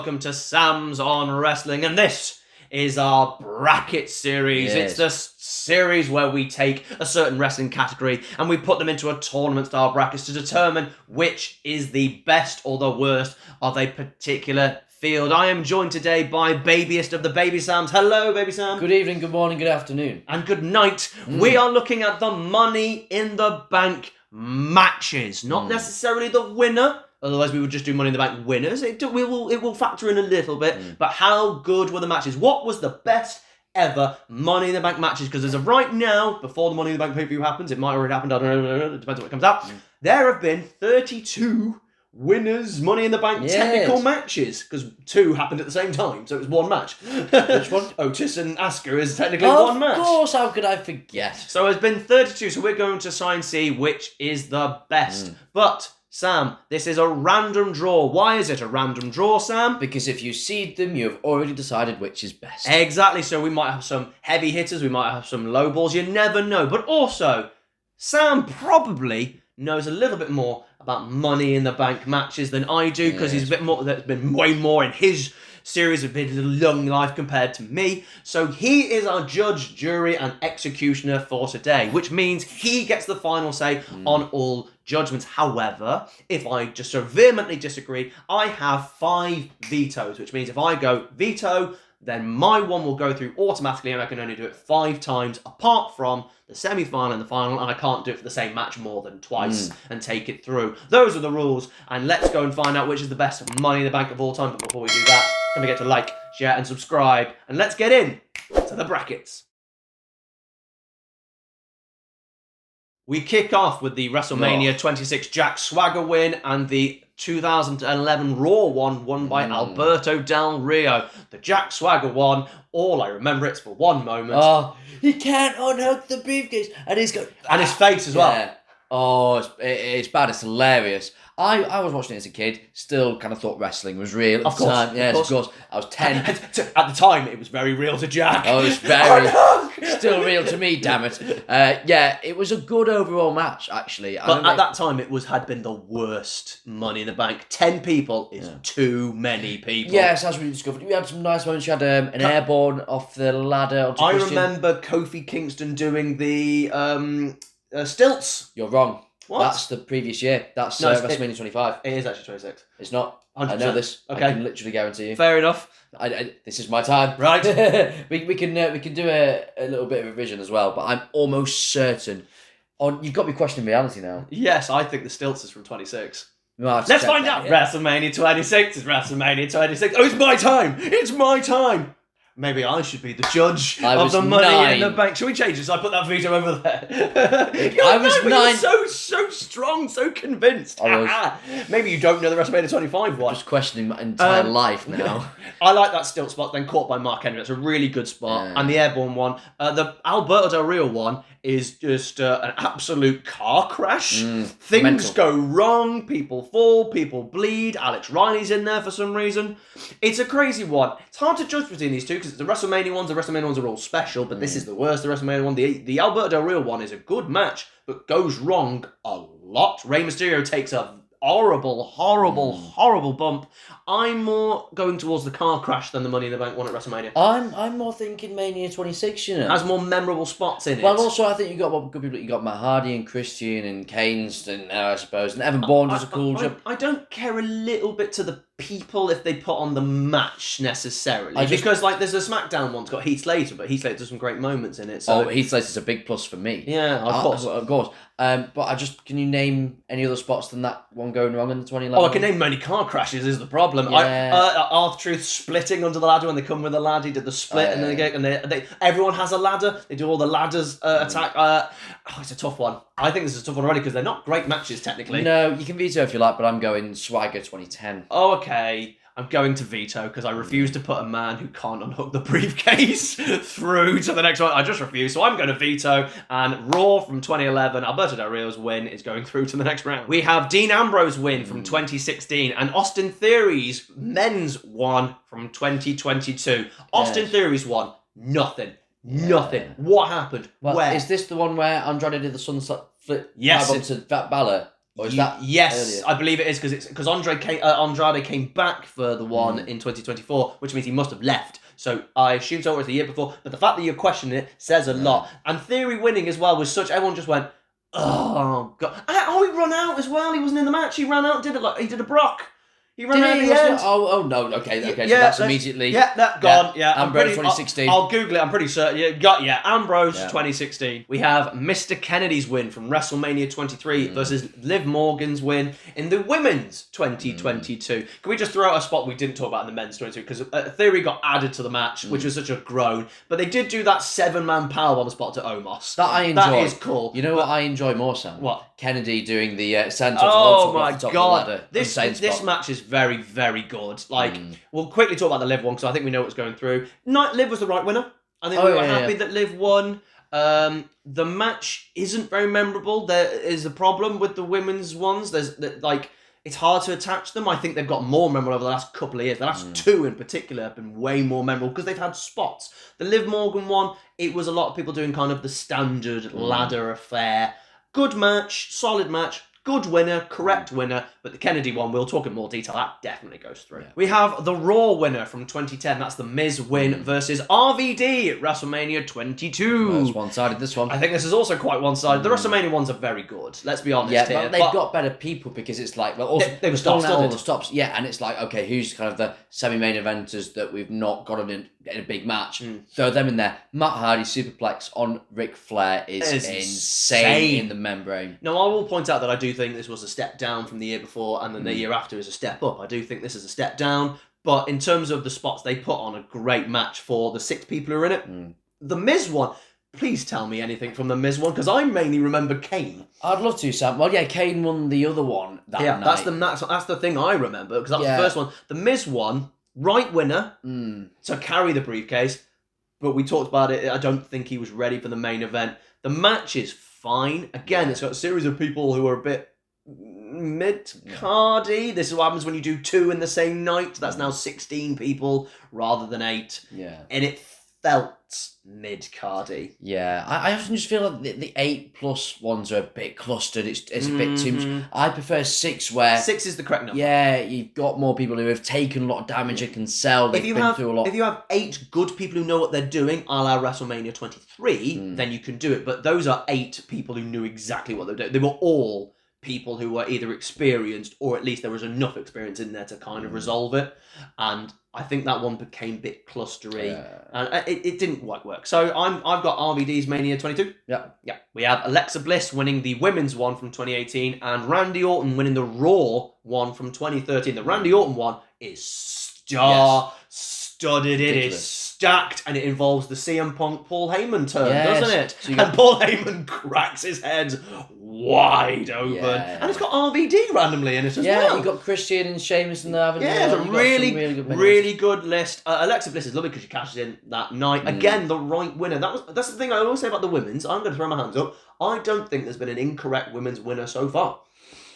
welcome to Sam's on Wrestling, and this is our bracket series. Yes. It's the series where we take a certain wrestling category and we put them into a tournament-style brackets to determine which is the best or the worst of a particular field. I am joined today by babyest of the Baby Sams. Hello, Baby Sam. Good evening, good morning, good afternoon. And good night. We are looking at the Money in the Bank matches, not necessarily the winner. Otherwise, we would just do Money in the Bank winners. It will factor in a little bit. But how good were the matches? What was the best ever Money in the Bank matches? Because as of right now, before the Money in the Bank pay-per-view happens, it might already happened, I don't know, it depends on when it comes out. There have been 32 winners Money in the Bank technical matches, because 2 happened at the same time, so it was one match. Which one? Otis and Asuka is technically one match. Of course, how could I forget? So there's been 32, so we're going to try and see which is the best. But Sam, this is a random draw. Why is it a random draw, Sam? Because if you seed them, you've already decided which is best. Exactly, so we might have some heavy hitters, we might have some low balls, you never know. But also, Sam probably knows a little bit more about Money in the Bank matches than I do, because he's a bit more, there's been way more in his series of been a long life compared to me. So he is our judge, jury, and executioner for today, which means he gets the final say on all judgments. However, if I just so vehemently disagree, I have 5 vetoes, which means if I go veto, then my one will go through automatically, and I can only do it 5 times, apart from the semi-final and the final, and I can't do it for the same match more than twice and take it through. Those are the rules, and let's go and find out which is the best Money in the Bank of all time. But before we do that, don't forget to like, share, and subscribe, and let's get in to the brackets. We kick off with the WrestleMania 26 Jack Swagger win and the 2011 Raw one won by Alberto Del Rio. The Jack Swagger one, all I remember it's for one moment. Oh, he can't unhook the briefcase. And he's got... And his face as well. Yeah. Oh, it's bad. It's hilarious. I was watching it as a kid, still kind of thought wrestling was real at the time. Yes, of course. I was 10. At the time, it was very real to Jack. Oh, it's very... still real to me, damn it. Yeah, it was a good overall match, actually. But at that time, it had been the worst Money in the Bank. 10 people is too many people. Yes, as we discovered. We had some nice moments. You had an airborne off the ladder. I remember Kofi Kingston doing the stilts. You're wrong. What? That's the previous year. That's WrestleMania 25. It is actually 26. It's not. 100%. I know this. Okay. I can literally guarantee you. Fair enough. This is my time. Right. we can do a little bit of revision as well, but I'm almost certain. You've got me questioning reality now. Yes, I think the stilts is from 26. Let's find out. Yeah. WrestleMania 26 is WrestleMania 26. Oh, it's my time. It's my time. Maybe I should be the judge of the Money in the Bank. Should we change this? I put that veto over there. I was 9. You're so strong, so convinced. Maybe you don't know the WrestleMania 25 one. I'm just questioning my entire life now. I like that stilt spot, then caught by Mark Henry. That's a really good spot. And the airborne one. The Alberto Del Rio one is just an absolute car crash. Things go wrong, people fall, people bleed. Alex Riley's in there for some reason. It's a crazy one. It's hard to judge between these two because the WrestleMania ones are all special, but this is the worst, the WrestleMania one. The Alberto Del Rio one is a good match, but goes wrong a lot. Rey Mysterio takes a horrible bump. I'm more going towards the car crash than the Money in the Bank one at WrestleMania. I'm more thinking Mania 26, you know. Has more memorable spots in it. Well, also, I think you got good people. You got Matt Hardy and Christian and Kane's, and I suppose, and Evan Bourne does a cool job. I don't care a little bit to the people if they put on the match necessarily, because like there's a SmackDown one's got Heath Slater, but Heath Slater does some great moments in it. So. Heath Slater's a big plus for me. Yeah, of course. But can you name any other spots than that one going wrong in the 2011? I can name many car crashes. Is the problem? Yeah. R-Truth splitting under the ladder when they come with the ladder. He did the split, and then they everyone has a ladder. They do all the ladders attack. It's a tough one. I think this is a tough one already because they're not great matches technically. No, you can veto if you like, but I'm going Swagger 2010. Oh, okay. I'm going to veto because I refuse to put a man who can't unhook the briefcase through to the next one. I just refuse. So I'm going to veto. And Raw from 2011, Alberto Del Rio's win is going through to the next round. We have Dean Ambrose win from 2016 and Austin Theory's men's one from 2022. Austin Theory's won nothing. Nothing. What happened? Well, Where? Is this the one where Andrade did the sunset flip? Yes. To Balor? Or is that yes, earlier? I believe it is because Andrade came back for the one in 2024, which means he must have left. So I assume so, it was the year before. But the fact that you're questioning it says a lot. And Theory winning as well was such. Everyone just went, oh god. Oh, he ran out as well. He wasn't in the match. He ran out. He did a Brock. He ran out at the end. Oh no. Okay. So that's immediately. Yeah, that gone. Yeah, Ambrose 2016. I'll Google it. I'm pretty certain. Ambrose 2016. We have Mr. Kennedy's win from WrestleMania 23 versus Liv Morgan's win in the women's 2022. Can we just throw out a spot we didn't talk about in the men's 22 because Theory got added to the match, which was such a groan. But they did do that 7-man powerbomb spot to Omos. That I enjoy. That is cool. You know what I enjoy more, Sam? What? Kennedy doing the send oh my god! Ladder, this match is very, very good. Like, we'll quickly talk about the Liv one because I think we know what's going through. Liv was the right winner. I think we were happy that Liv won. The match isn't very memorable. There is a problem with the women's ones. It's hard to attach them. I think they've got more memorable over the last couple of years. The last two in particular have been way more memorable because they've had spots. The Liv Morgan one, it was a lot of people doing kind of the standard ladder affair. Good match, solid match, good winner, correct winner, but the Kennedy one, we'll talk in more detail, that definitely goes through. Yeah. We have the Raw winner from 2010, that's the Miz win versus RVD at WrestleMania 22. Well, it's one-sided, this one. I think this is also quite one-sided. The WrestleMania ones are very good, let's be honest here. But they've got better people because it's like, well, also, they were all the stops. Yeah, and it's like, okay, who's kind of the semi-main eventers that we've not got in a big match? Throw them in there. Matt Hardy superplex on Ric Flair is insane in the membrane. Now, I will point out that I do think this was a step down from the year before, and then the year after is a step up. I do think this is a step down, but in terms of the spots, they put on a great match for the 6 people who are in it. The Miz one, please tell me anything from the Miz one, because I mainly remember Kane. I'd love to, Sam. Well, yeah, Kane won the other one that night. That's the thing I remember, because that was the first one. The Miz one, right winner to carry the briefcase, but we talked about it. I don't think he was ready for the main event. The match is fine. Again, it's got a series of people who are a bit mid-cardy. This is what happens when you do 2 in the same night. That's now 16 people rather than 8. Yeah. And it felt mid-cardy. Yeah. I often just feel like the 8+ ones are a bit clustered. It's a bit too much. I prefer 6 where... 6 is the correct number. Yeah, you've got more people who have taken a lot of damage and can sell. They've been through a lot. If you have 8 good people who know what they're doing, a la WrestleMania 23, then you can do it. But those are 8 people who knew exactly what they were doing. They were all people who were either experienced or at least there was enough experience in there to kind of resolve it. And I think that one became a bit clustery and it didn't quite work. So I've got RVD's Mania 22. Yeah. We have Alexa Bliss winning the women's one from 2018 and Randy Orton winning the Raw one from 2013. The Randy Orton one is star-studded. It is stacked, and it involves the CM Punk Paul Heyman turn, doesn't it? So and Paul Heyman cracks his head wide open, and it's got RVD randomly in it as well. Yeah, you got Christian and Sheamus in there. Yeah, it's a really good list. Alexa Bliss is lovely because she cashes in that night. Again, the right winner. That's the thing I always say about the women's. I'm going to throw my hands up. I don't think there's been an incorrect women's winner so far,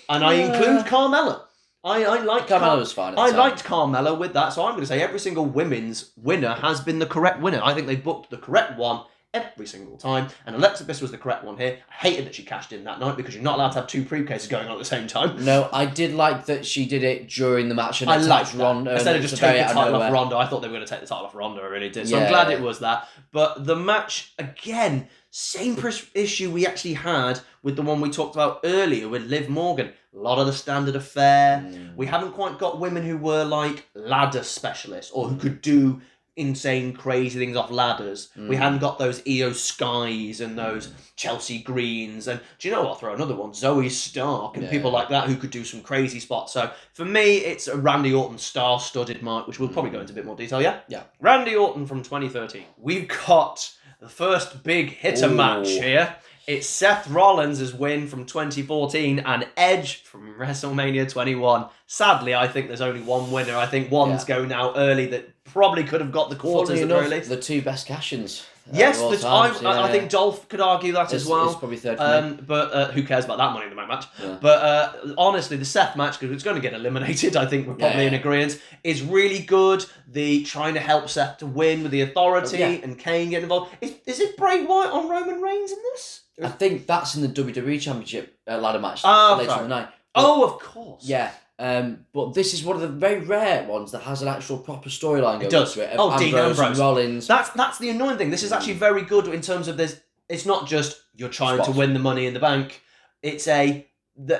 and I include Carmella. I like Carmella was fine. I liked Carmella with that, so I'm going to say every single women's winner has been the correct winner. I think they booked the correct one every single time, and Alexa Bliss was the correct one here. I hated that she cashed in that night because you're not allowed to have 2 briefcases going on at the same time. No, I did like that she did it during the match. And I liked Ronda. Instead of just taking the title off Ronda, I thought they were going to take the title off Ronda. I really did. So I'm glad it was that. But the match, again, same issue we actually had with the one we talked about earlier with Liv Morgan. A lot of the standard affair. We haven't quite got women who were like ladder specialists or who could do insane, crazy things off ladders. We hadn't got those Io Skys and those Chelsea Greens. And do you know what? I'll throw another one. Zoe Stark and people like that who could do some crazy spots. So for me, it's a Randy Orton star-studded mark, which we'll probably go into a bit more detail, yeah? Randy Orton from 2013. We've got the first big hitter match here. It's Seth Rollins' win from 2014 and Edge from WrestleMania 21. Sadly, I think there's only one winner. I think one's going out early that probably could have got the quarters early. The 2 best cash-ins. Yes, all times, I think Dolph could argue that as well. It's probably third for me. But who cares about that Money in the Bank match? Yeah. But honestly, the Seth match, because it's going to get eliminated, I think we're probably in agreement, is really good. The trying to help Seth to win with the authority and Kane getting involved. Is it Bray Wyatt on Roman Reigns in this? I think that's in the WWE Championship ladder match later on the night. But, of course. Yeah. But this is one of the very rare ones that has an actual proper storyline going to it. Dean Ambrose and Rollins. That's the annoying thing. This is actually very good in terms of this. It's not just you're trying to win the Money in the Bank. It's this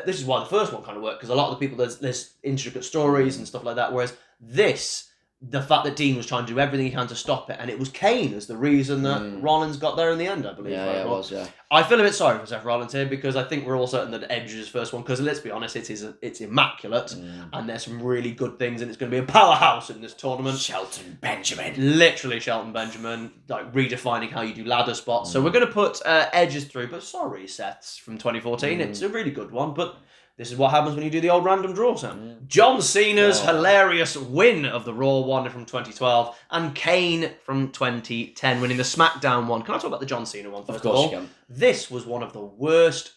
is why the first one kind of worked, because a lot of the people there's intricate stories and stuff like that. Whereas this, the fact that Dean was trying to do everything he can to stop it, and it was Kane as the reason that Rollins got there in the end, I believe. Yeah, it was. Yeah. I feel a bit sorry for Seth Rollins here, because I think we're all certain that Edge is his first one, because let's be honest, it's immaculate, and there's some really good things, and it's going to be a powerhouse in this tournament. Shelton Benjamin. Literally Shelton Benjamin, like redefining how you do ladder spots. So we're going to put Edges through, but sorry, Seth's from 2014. It's a really good one, but this is what happens when you do the old random draw, Sam. John Cena's hilarious win of the Raw one from 2012, and Kane from 2010 winning the SmackDown one. Can I talk about the John Cena one first of all? You can. This was one of the worst,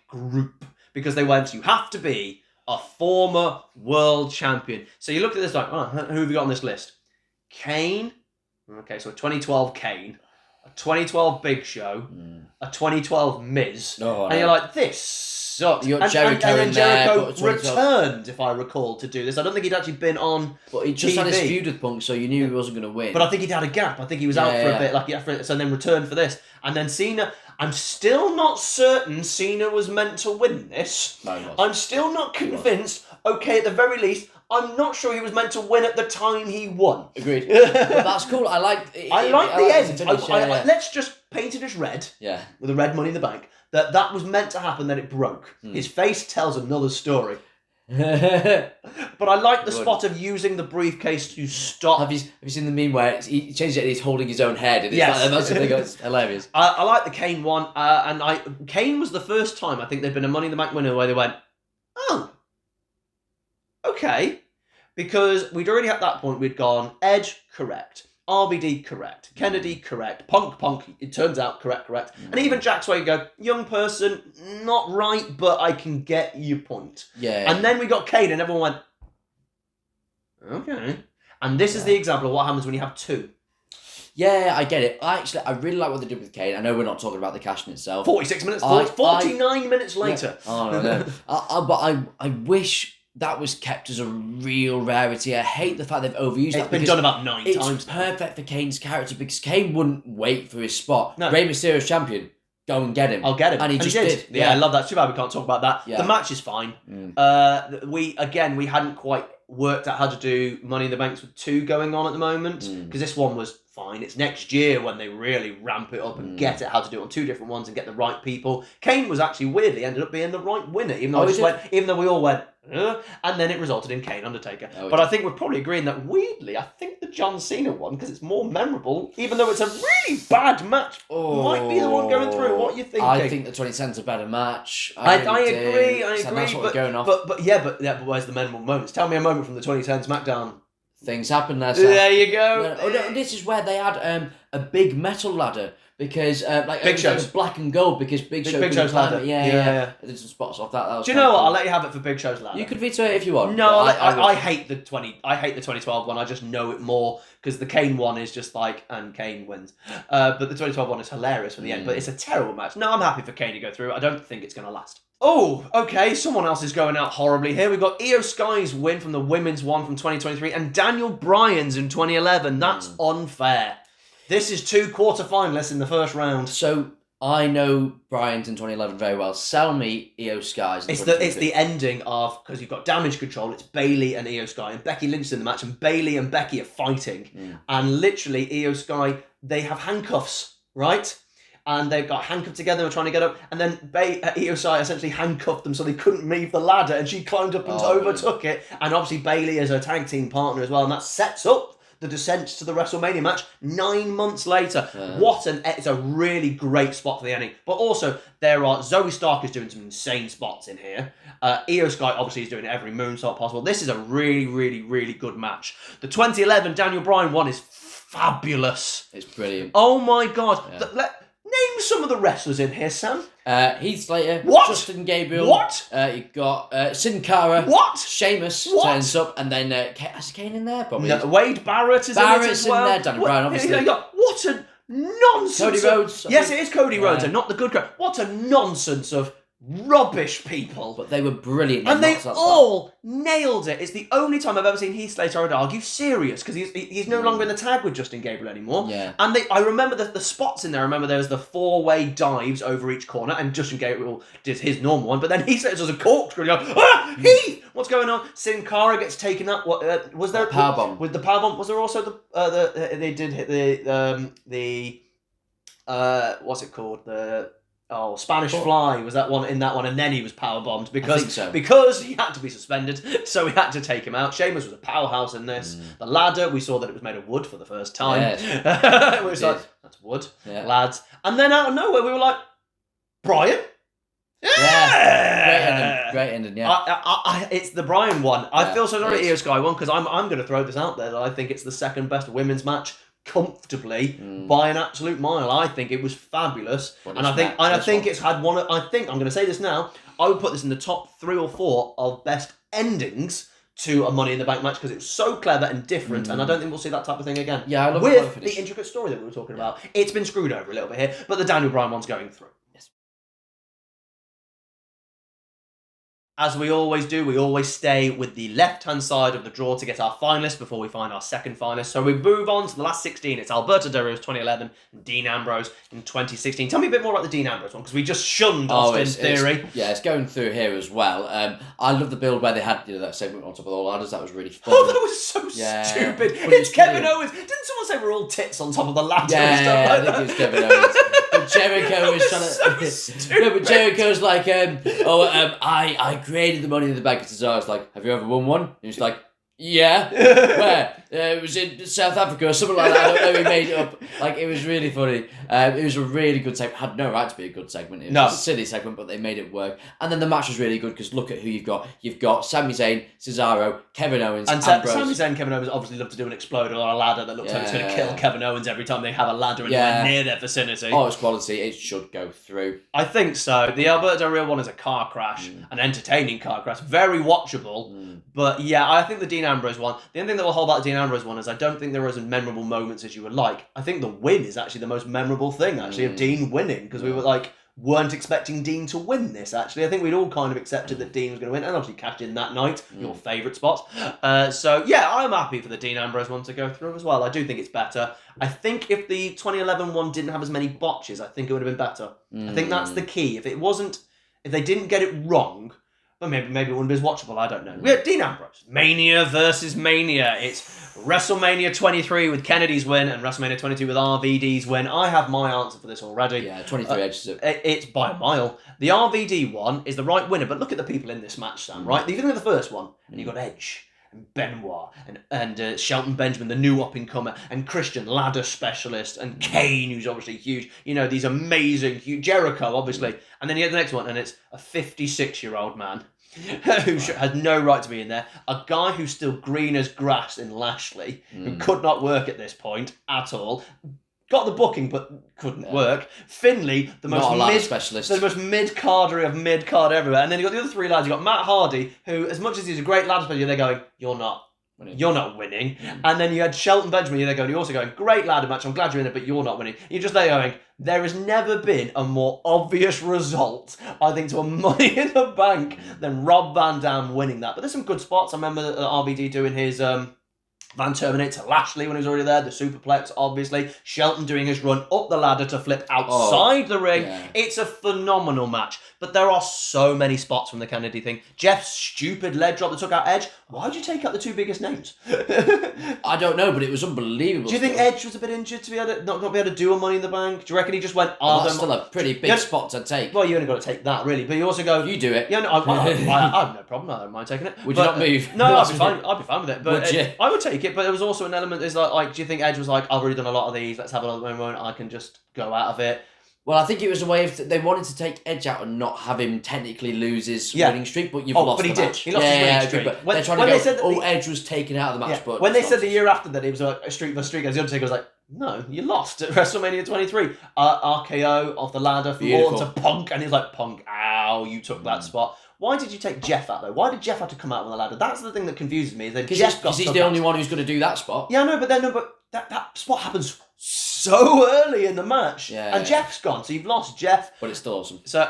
group, because they went, you have to be a former world champion. So you look at this like, who have you got on this list? Kane. Okay, so a 2012 Kane, a 2012 Big Show, a 2012 Miz, and you're like, this sucks. You got Jericho and then in Jericho there, returned, if I recall, to do this. I don't think he'd actually been on But he just TV. had his feud with Punk, so you knew he wasn't going to win. But I think he'd had a gap. I think he was out for a bit, so then returned for this. And then Cena, I'm still not certain Cena was meant to win this. No, he wasn't. I'm still not convinced. Okay, at the very least, I'm not sure he was meant to win at the time he won. Agreed. But that's cool. I like the end. Finish, let's just paint it as red. Yeah. With the red Money in the Bank. That was meant to happen, then it broke. His face tells another story. But I like the spot of using the briefcase to stop. Have you seen the meme where he changed it and he's holding his own head? And it's hilarious. I like the Kane one. Kane was the first time I think there'd been a Money in the Bank winner where they went, oh, okay. Because we'd already at that point, we'd gone Edge, correct. RVD, correct. Kennedy, correct. Punk, it turns out, correct. And even Jack's where you go, young person, not right, but I can get your point. Yeah. And then we got Kane and everyone went, okay. And this is the example of what happens when you have two. Yeah, I get it. I really like what they did with Kane. I know we're not talking about the cash in itself. 46 minutes, 49 minutes later. Yeah. Oh, no. But I wish that was kept as a real rarity. I hate the fact they've overused that. It's been done about 9 times. It's perfect for Kane's character because Kane wouldn't wait for his spot. No. Rey Mysterio's champion. Go and get him. I'll get him. And he just did. Yeah, I love that. Too bad we can't talk about that. Yeah. The match is fine. We hadn't quite worked out how to do Money in the Banks with 2 going on at the moment, because this one was fine. It's next year when they really ramp it up and get it how to do it on 2 different ones and get the right people. Kane was actually weirdly ended up being the right winner, even though we all went, and then it resulted in Kane Undertaker. But I think we're probably agreeing that weirdly, I think the John Cena one, because it's more memorable, even though it's a really bad match, might be the one going through. What are you thinking? I think the 2010's a better match. I agree. So that's what we're going off. But where's the memorable moments? Tell me a moment from the 2010 SmackDown. Things happen there. There you go. No, this is where they had a big metal ladder because Big Show's black and gold because Big Show's ladder. Yeah. There's some spots off that. Do you know what? I'll let you have it for Big Show's ladder. You could veto it if you want. No, I hate the 2012 one. I just know it more because the Kane one is just and Kane wins. But the 2012 one is hilarious for the end. But it's a terrible match. No, I'm happy for Kane to go through. I don't think it's going to last. Oh, okay, someone else is going out horribly here. We've got Io Sky's win from the women's one from 2023 and Daniel Bryan's in 2011. That's unfair. This is 2 quarterfinalists in the first round. So I know Bryan's in 2011 very well. Sell me Io Sky's. It's the ending of, because you've got Damage Control, it's Bayley and Io Sky, and Becky Lynch is in the match, and Bayley and Becky are fighting. And literally, Io Sky, they have handcuffs, right? And they've got handcuffed together and trying to get up. And then Io Sky essentially handcuffed them so they couldn't leave the ladder. And she climbed up and overtook it. And obviously Bayley is her tag team partner as well. And that sets up the descent to the WrestleMania match 9 months later. It's a really great spot for the ending. But also, Zoe Stark is doing some insane spots in here. Io Sky obviously is doing every moonsault possible. This is a really, really, really good match. The 2011 Daniel Bryan one is fabulous. It's brilliant. Oh my God. Yeah. Name some of the wrestlers in here, Sam. Heath Slater. What? Justin Gabriel. What? You got Sin Cara. What? Sheamus What? turns up, and then has Kane in there? Probably. No, Wade Barrett is Barrett's in it as well. in there. Danny Bryan, obviously. What a nonsense. Cody Rhodes. Yes, it is Cody Rhodes, Yeah. and not the good guy. What a nonsense of rubbish people. But they were brilliant. And they all nailed it. It's the only time I've ever seen Heath Slater, I would argue, serious, because he's no longer in the tag with Justin Gabriel anymore. Yeah. And I remember the spots in there. I remember there was the 4-way dives over each corner, and Justin Gabriel did his normal one, but then Heath Slater does a corkscrew. And you go, Heath! What's going on? Sin Cara gets taken up. What was there? Powerbomb. With the powerbomb, was there also they did hit the what's it called? Spanish Fly was that one, and then he was powerbombed because he had to be suspended, so we had to take him out. Sheamus was a powerhouse in this. The ladder, we saw that it was made of wood for the first time. Yes. We was like, that's wood, Yeah. lads. And then out of nowhere, we were like, Brian? Yeah. Great ending, yeah. It's the Brian one. I feel so sorry it to Io is. Sky one, because I'm going to throw this out there that I think it's the second best women's match comfortably by an absolute mile. I think it was fabulous, and I think it's had one. I think I'm going to say this now. I would put this in the top 3 or 4 of best endings to a Money in the Bank match, because it was so clever and different, and I don't think we'll see that type of thing again. Yeah, I love with the intricate story that we were talking about. It's been screwed over a little bit here, but the Daniel Bryan one's going through. Yes. As we always do, we always stay with the left-hand side of the draw to get our finalists before we find our second finalist. So we move on to the last 16. It's Alberto Del Rio's 2011 and Dean Ambrose in 2016. Tell me a bit more about the Dean Ambrose one, because we just shunned Austin Theory. It's going through here as well. I love the build where they had that segment on top of the ladders. That was really fun. Oh, that was so stupid. It's Kevin Owens. Didn't someone say we're all tits on top of the ladder? Yeah, I think it was Kevin Owens. But Jericho was trying to... stupid. No, but Jericho's like, I created the Money in the Bank. And Cesaro's like, have you ever won one? And he's like, yeah. Where? It was in South Africa or something like that. I don't know, he made it up. Like, it was really funny. It was a really good segment. Had no right to be a good segment. It was a silly segment, but they made it work. And then the match was really good, because look at who you've got. You've got Sami Zayn, Cesaro, Kevin Owens, and Sami Zayn and Kevin Owens obviously love to do an exploder on a ladder that looks like it's going to kill Kevin Owens every time they have a ladder anywhere near their vicinity. Oh, it's quality. It should go through. I think so. The Alberto Del Rio one is a car crash, an entertaining car crash, very watchable. But yeah, I think the Dean Ambrose one, the only thing that will hold back the Dean Ambrose one is I don't think there are as memorable moments as you would like. I think the win is actually the most memorable thing, actually, of Dean winning, because we weren't expecting Dean to win this, actually. I think we'd all kind of accepted that Dean was going to win, and obviously cashed in that night, your favourite spot. So yeah, I'm happy for the Dean Ambrose one to go through as well. I do think it's better. I think if the 2011 one didn't have as many botches, I think it would have been better. I think that's the key. If they didn't get it wrong, but maybe it wouldn't be as watchable, I don't know. We had Dean Ambrose. Mania versus Mania. It's WrestleMania 23 with Kennedy's win and WrestleMania 22 with RVD's win. I have my answer for this already. Yeah, 23 edges it. It's by a mile. The RVD one is the right winner, but look at the people in this match, Sam, right? You think of the first one, and you've got Edge, and Benoit, and Shelton Benjamin, the new up-and-comer, and Christian, ladder specialist, and Kane, who's obviously huge. You know, these amazing, huge, Jericho, obviously. And then you get the next one, and it's a 56-year-old man who has no right to be in there. A guy who's still green as grass in Lashley, who could not work at this point at all. Got the booking, but couldn't work. Finley, the most mid-carder of mid-card everywhere. And then you got the other 3 lads. You got Matt Hardy, who, as much as he's a great ladder specialist, they're going, you're not winning. And then you had Shelton Benjamin, you're also going, great ladder match, I'm glad you're in it, but you're not winning. You're just there going, there has never been a more obvious result, I think, to a Money in the Bank than Rob Van Dam winning that. But there's some good spots. I remember RVD doing his Van Terminator to Lashley when he was already there, the superplex, obviously. Shelton doing his run up the ladder to flip outside the ring. Yeah. It's a phenomenal match. But there are so many spots from the Kennedy thing. Jeff's stupid leg drop that took out Edge. Why would you take out the 2 biggest names? I don't know, but it was unbelievable. Do you think Edge was a bit injured to be able to not be able to do a Money in the Bank? Do you reckon he just went, that's still a pretty big spot to take. Well, you only got to take that, really. But you also go... You do it. Yeah, no, I have no problem. I don't mind taking it. Would you not move? No, I'd be fine with it. But would you? I would take it, but there was also an element is like, do you think Edge was like, I've already done a lot of these, let's have another moment, I can just go out of it? Well, I think it was a way of they wanted to take Edge out and not have him technically lose his winning streak, but you've lost but he the did. match. He lost his winning streak. But When- they're trying when to they go, said that Edge was taken out of the match, but... When they said the year after that it was a streak versus streak, as the Undertaker was like, no, you lost at WrestleMania 23. RKO off the ladder from Orton to Punk, and he's like, Punk, ow, you took that spot. Why did you take Jeff out, though? Why did Jeff have to come out on the ladder? That's the thing that confuses me. Because he's the only one who's going to do that spot. Yeah, no, but that spot happens so early in the match. And Jeff's gone, so you've lost Jeff. But it's still awesome. So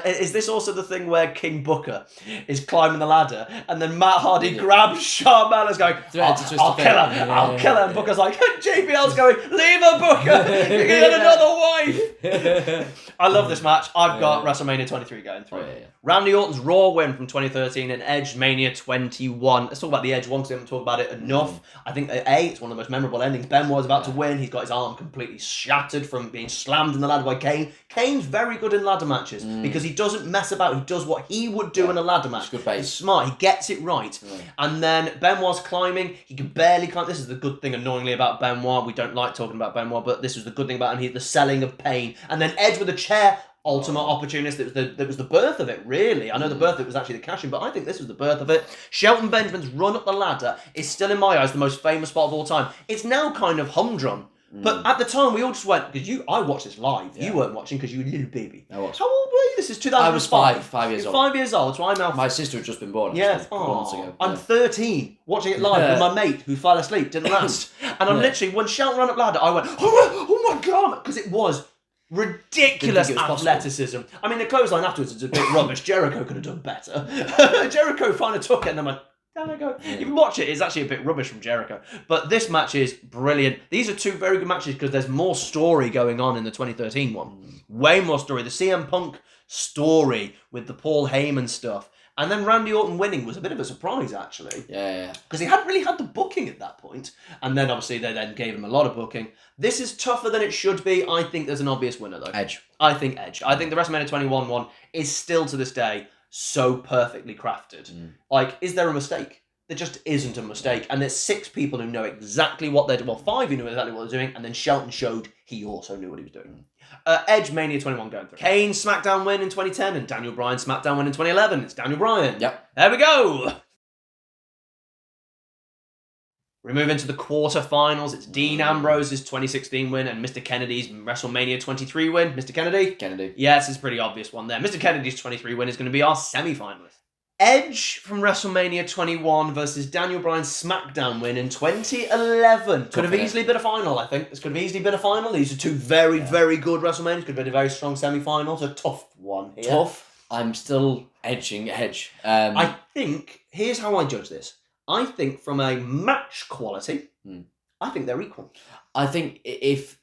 is this also the thing where King Booker is climbing the ladder and then Matt Hardy grabs Charmella's going, I'll kill her, I'll kill her. And Booker's like, JBL's going, leave her, Booker, you get another wife. I love this match. I've got WrestleMania 23 going through. Randy Orton's Raw win from 2013 and Edge Mania 21. Let's talk about the Edge one because we haven't talked about it enough. I think it's one of the most memorable endings. Benoit's about to win. He's got his arm completely shattered from being slammed in the ladder by Kane. Kane's very good in ladder matches because he doesn't mess about. He does what he would do in a ladder match. Good base. He's smart. He gets it right. And then Benoit's climbing. He can barely climb. This is the good thing, annoyingly, about Benoit. We don't like talking about Benoit, but this was the good thing about him. The selling of pain. And then Edge with a chair. Ultimate opportunist. That was the birth of it, really. I know the birth of it was actually the cash-in, but I think this was the birth of it. Shelton Benjamin's run up the ladder is still, in my eyes, the most famous spot of all time. It's now kind of humdrum. But at the time, we all just went, because I watched this live. You weren't watching because you were a little baby. I watched. How old were you? This is 2005. I was 5 years old. 5 years old, so I'm now... My sister had just been born. Yeah, months ago. I'm 13, watching it live with my mate who fell asleep, didn't last. And I'm literally, when Shelton ran up ladder, I went, oh my God, because it was ridiculous athleticism. I mean, the clothesline afterwards is a bit rubbish. Jericho could have done better. Jericho finally took it, and I'm like, there I go. You can watch it. It's actually a bit rubbish from Jericho. But this match is brilliant. These are two very good matches because there's more story going on in the 2013 one. Way more story. The CM Punk story with the Paul Heyman stuff. And then Randy Orton winning was a bit of a surprise, actually. Yeah. Because he hadn't really had the booking at that point. And then, obviously, they then gave him a lot of booking. This is tougher than it should be. I think there's an obvious winner, though. Edge. I think Edge. I think the WrestleMania 21 one is still, to this day, so perfectly crafted. Like, is there a mistake? There just isn't a mistake. And there's 6 people who know exactly what they're doing. Well, 5 who knew exactly what they're doing. And then Shelton showed he also knew what he was doing. Edge Mania 21 going through. Kane SmackDown win in 2010 and Daniel Bryan SmackDown win in 2011. It's Daniel Bryan. Yep. There we go. We move into the quarterfinals. It's Dean Ambrose's 2016 win and Mr. Kennedy's WrestleMania 23 win. Mr. Kennedy? Kennedy. Yes, it's a pretty obvious one there. Mr. Kennedy's 23 win is going to be our semi-finalist. Edge from WrestleMania 21 versus Daniel Bryan's SmackDown win in 2011. Could have easily been a final, I think. This could have easily been a final. These are two very, very good WrestleManias. Could have been a very strong semi-final. It's a tough one here. Tough. I'm still edging Edge. I think, here's how I judge this. I think from a match quality, I think they're equal. I think if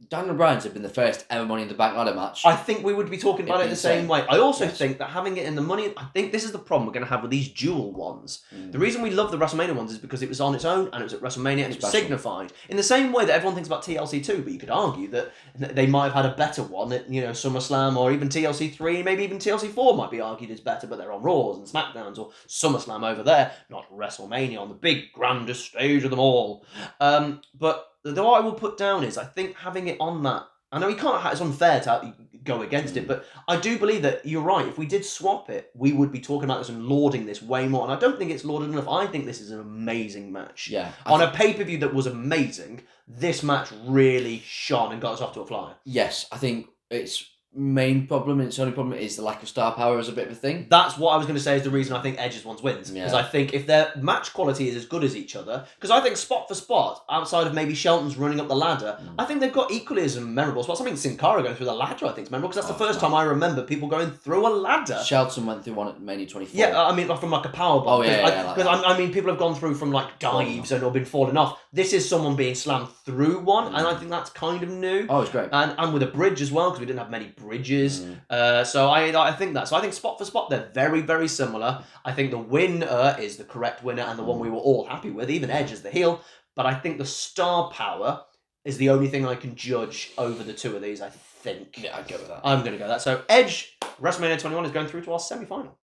Daniel Bryan's had been the first ever Money in the Bank ladder match, I think we would be talking about it the same way. I also think that having it in the money, I think this is the problem we're going to have with these dual ones. The reason we love the WrestleMania ones is because it was on its own and it was at WrestleMania and it was signified. In the same way that everyone thinks about TLC 2, but you could argue that they might have had a better one at, SummerSlam or even TLC 3, maybe even TLC 4 might be argued as better, but they're on Raws and SmackDowns or SummerSlam over there, not WrestleMania on the big, grandest stage of them all. But what I will put down is I think having it on that, I know it's unfair to go against it, but I do believe that you're right. If we did swap it, we would be talking about this and lauding this way more. And I don't think it's lauded enough. I think this is an amazing match. Yeah. On a pay-per-view that was amazing, this match really shone and got us off to a flyer. Yes, I think its main problem, and its only problem, is the lack of star power as a bit of a thing. That's what I was going to say is the reason I think Edge's ones wins. Because I think if their match quality is as good as each other, because I think spot for spot, outside of maybe Shelton's running up the ladder, I think they've got equally as memorable spots. I think Sin Cara going through the ladder, I think, is memorable, because that's the first time I remember people going through a ladder. Shelton went through one at Mania 24. Yeah, I mean, from like a powerbomb. Oh, yeah. Because I mean, people have gone through from like dives and or been falling off. This is someone being slammed through one, and I think that's kind of new. Oh, it's great. And with a bridge as well, because we didn't have many bridges. So I think that. So I think spot for spot, they're very, very similar. I think the winner is the correct winner and the one we were all happy with, even Edge as the heel. But I think the star power is the only thing I can judge over the two of these, I think. Yeah, I'd go with that. I'm going to go with that. So Edge, WrestleMania 21 is going through to our semi-final.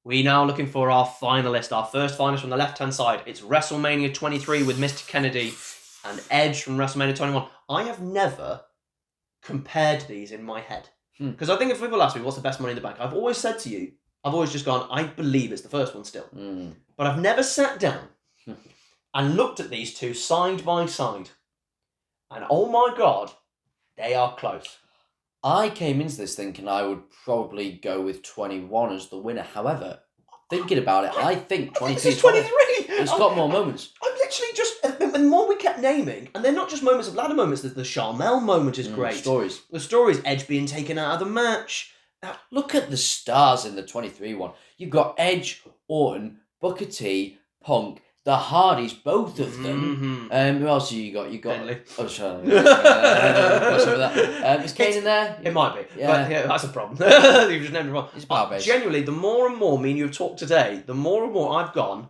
We now looking for our finalist, our first finalist from the left-hand side. It's WrestleMania 23 with Mr. Kennedy and Edge from WrestleMania 21. I have never compared these in my head. Because I think if people ask me what's the best Money in the Bank, I've always said to you, I've always just gone, I believe it's the first one still. But I've never sat down and looked at these two side by side. And oh my God, they are close. I came into this thinking I would probably go with 21 as the winner. However, thinking about it, I think 22 is 23. It's got more moments. I'm literally just, the more we kept naming, and they're not just moments of ladder moments, the Charmel moment is great. Stories. The stories, Edge being taken out of the match. Look at the stars in the 23 one. You've got Edge, Orton, Booker T, Punk, the Hardys, both of them. Who else have you got? You got. Finley. Oh, sorry. Is Kane in there? It might be. Yeah. But yeah, that's a problem. You've just named it wrong. It's power based. Genuinely, the more and more me and you have talked today, the more and more I've gone.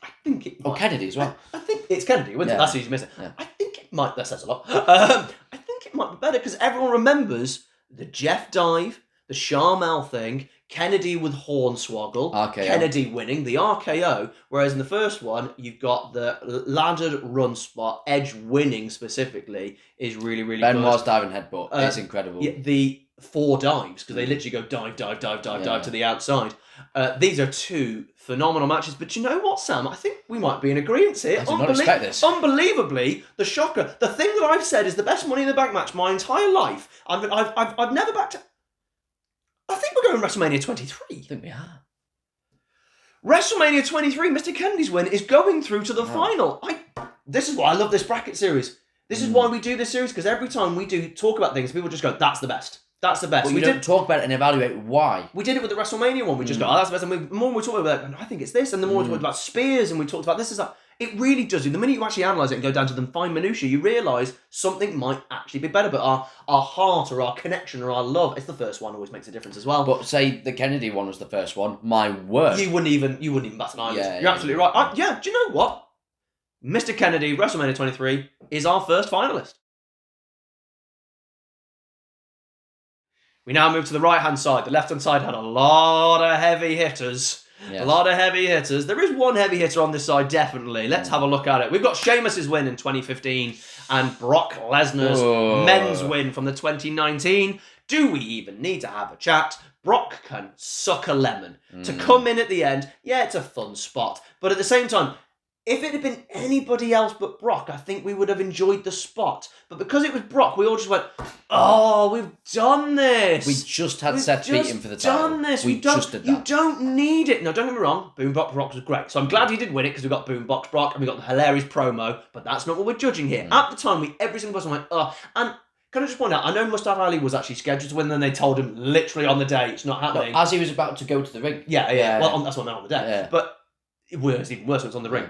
I think it. Oh, Kennedy as well. I think it's Kennedy. Wouldn't it? That's who you missing. Yeah. I think it might. That says a lot. I think it might be better because everyone remembers the Jeff dive, the Charmel thing, Kennedy with Hornswoggle, RKO. Kennedy winning, the RKO, whereas in the first one, you've got the laddered run spot, Edge winning specifically, is really, really good. Benoit's diving headbutt. It's incredible. Yeah, the 4 dives, because they literally go dive to the outside. These are 2 phenomenal matches, but you know what, Sam? I think we might be in agreement here. I did not expect this. Unbelievably, the shocker, the thing that I've said is the best Money in the Bank match my entire life. I've never backed it. I think we're going WrestleMania 23. I think we are. WrestleMania 23, Mr. Kennedy's win is going through to the final. This is why I love this bracket series. This is why we do this series, because every time we do talk about things, people just go, that's the best. That's the best. But we don't talk about it and evaluate why. We did it with the WrestleMania one. We just go, oh, that's the best. And the more we talk about it, I think it's this. And the more we talk about spears and we talked about this, is that. It really does. The minute you actually analyse it and go down to the fine minutiae, you realise something might actually be better. But our heart or our connection or our love, it's the first one, always makes a difference as well. But say the Kennedy one was the first one. My word. You wouldn't even bat an eyelid. Yeah, You're absolutely right. Do you know what? Mr. Kennedy, WrestleMania 23, is our first finalist. We now move to the right-hand side. The left-hand side had a lot of heavy hitters. Yes. A lot of heavy hitters. There is one heavy hitter on this side, definitely. Let's have a look at it. We've got Sheamus's win in 2015 and Brock Lesnar's men's win from the 2019. Do we even need to have a chat? Brock can suck a lemon. To come in at the end, yeah, it's a fun spot. But at the same time, if it had been anybody else but Brock, I think we would have enjoyed the spot. But because it was Brock, we all just went, oh, we've done this. We just had Seth beat him for the title. Done this. We just did that. You don't need it. No, don't get me wrong. Boombox Brock was great. So I'm glad he did win it because we got Boombox Brock and we got the hilarious promo. But that's not what we're judging here. At the time, every single person went, oh. And can I just point out, I know Mustafa Ali was actually scheduled to win, then they told him literally on the day it's not happening. No, as he was about to go to the ring. Yeah. Well, that's what I meant on the day. Yeah. But it was even worse when it was on the ring.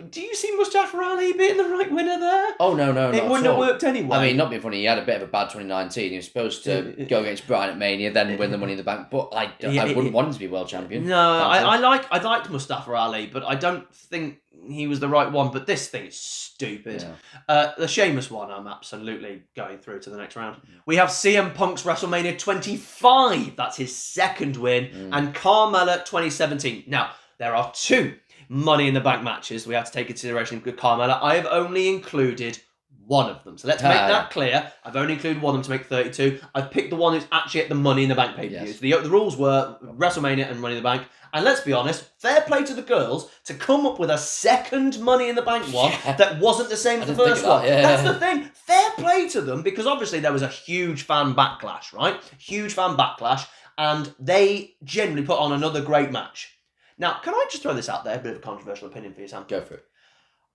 Do you see Mustafa Ali being the right winner there? Oh, no. It wouldn't have worked anyway. I mean, not being funny, he had a bit of a bad 2019. He was supposed to go against Bryan at Mania, then win the Money in the Bank. But I wouldn't want him to be world champion. No, I liked Mustafa Ali, but I don't think he was the right one. But this thing is stupid. Yeah. The Sheamus one, I'm absolutely going through to the next round. We have CM Punk's WrestleMania 25. That's his second win. And Carmella 2017. Now, there are 2 Money in the Bank matches we have to take into consideration with Carmella. I have only included one of them. So let's make that clear. I've only included one of them to make 32. I've picked the one that's actually at the Money in the Bank pay-per-view. Yes. The rules were WrestleMania and Money in the Bank. And let's be honest, fair play to the girls to come up with a second Money in the Bank one that wasn't the same as the first one. That's the thing. Fair play to them because obviously there was a huge fan backlash, right? Huge fan backlash. And they generally put on another great match. Now, can I just throw this out there? A bit of a controversial opinion for you, Sam. Go for it.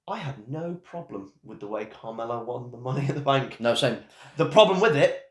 I had no problem with the way Carmella won the Money in the Bank. No, same. The problem with it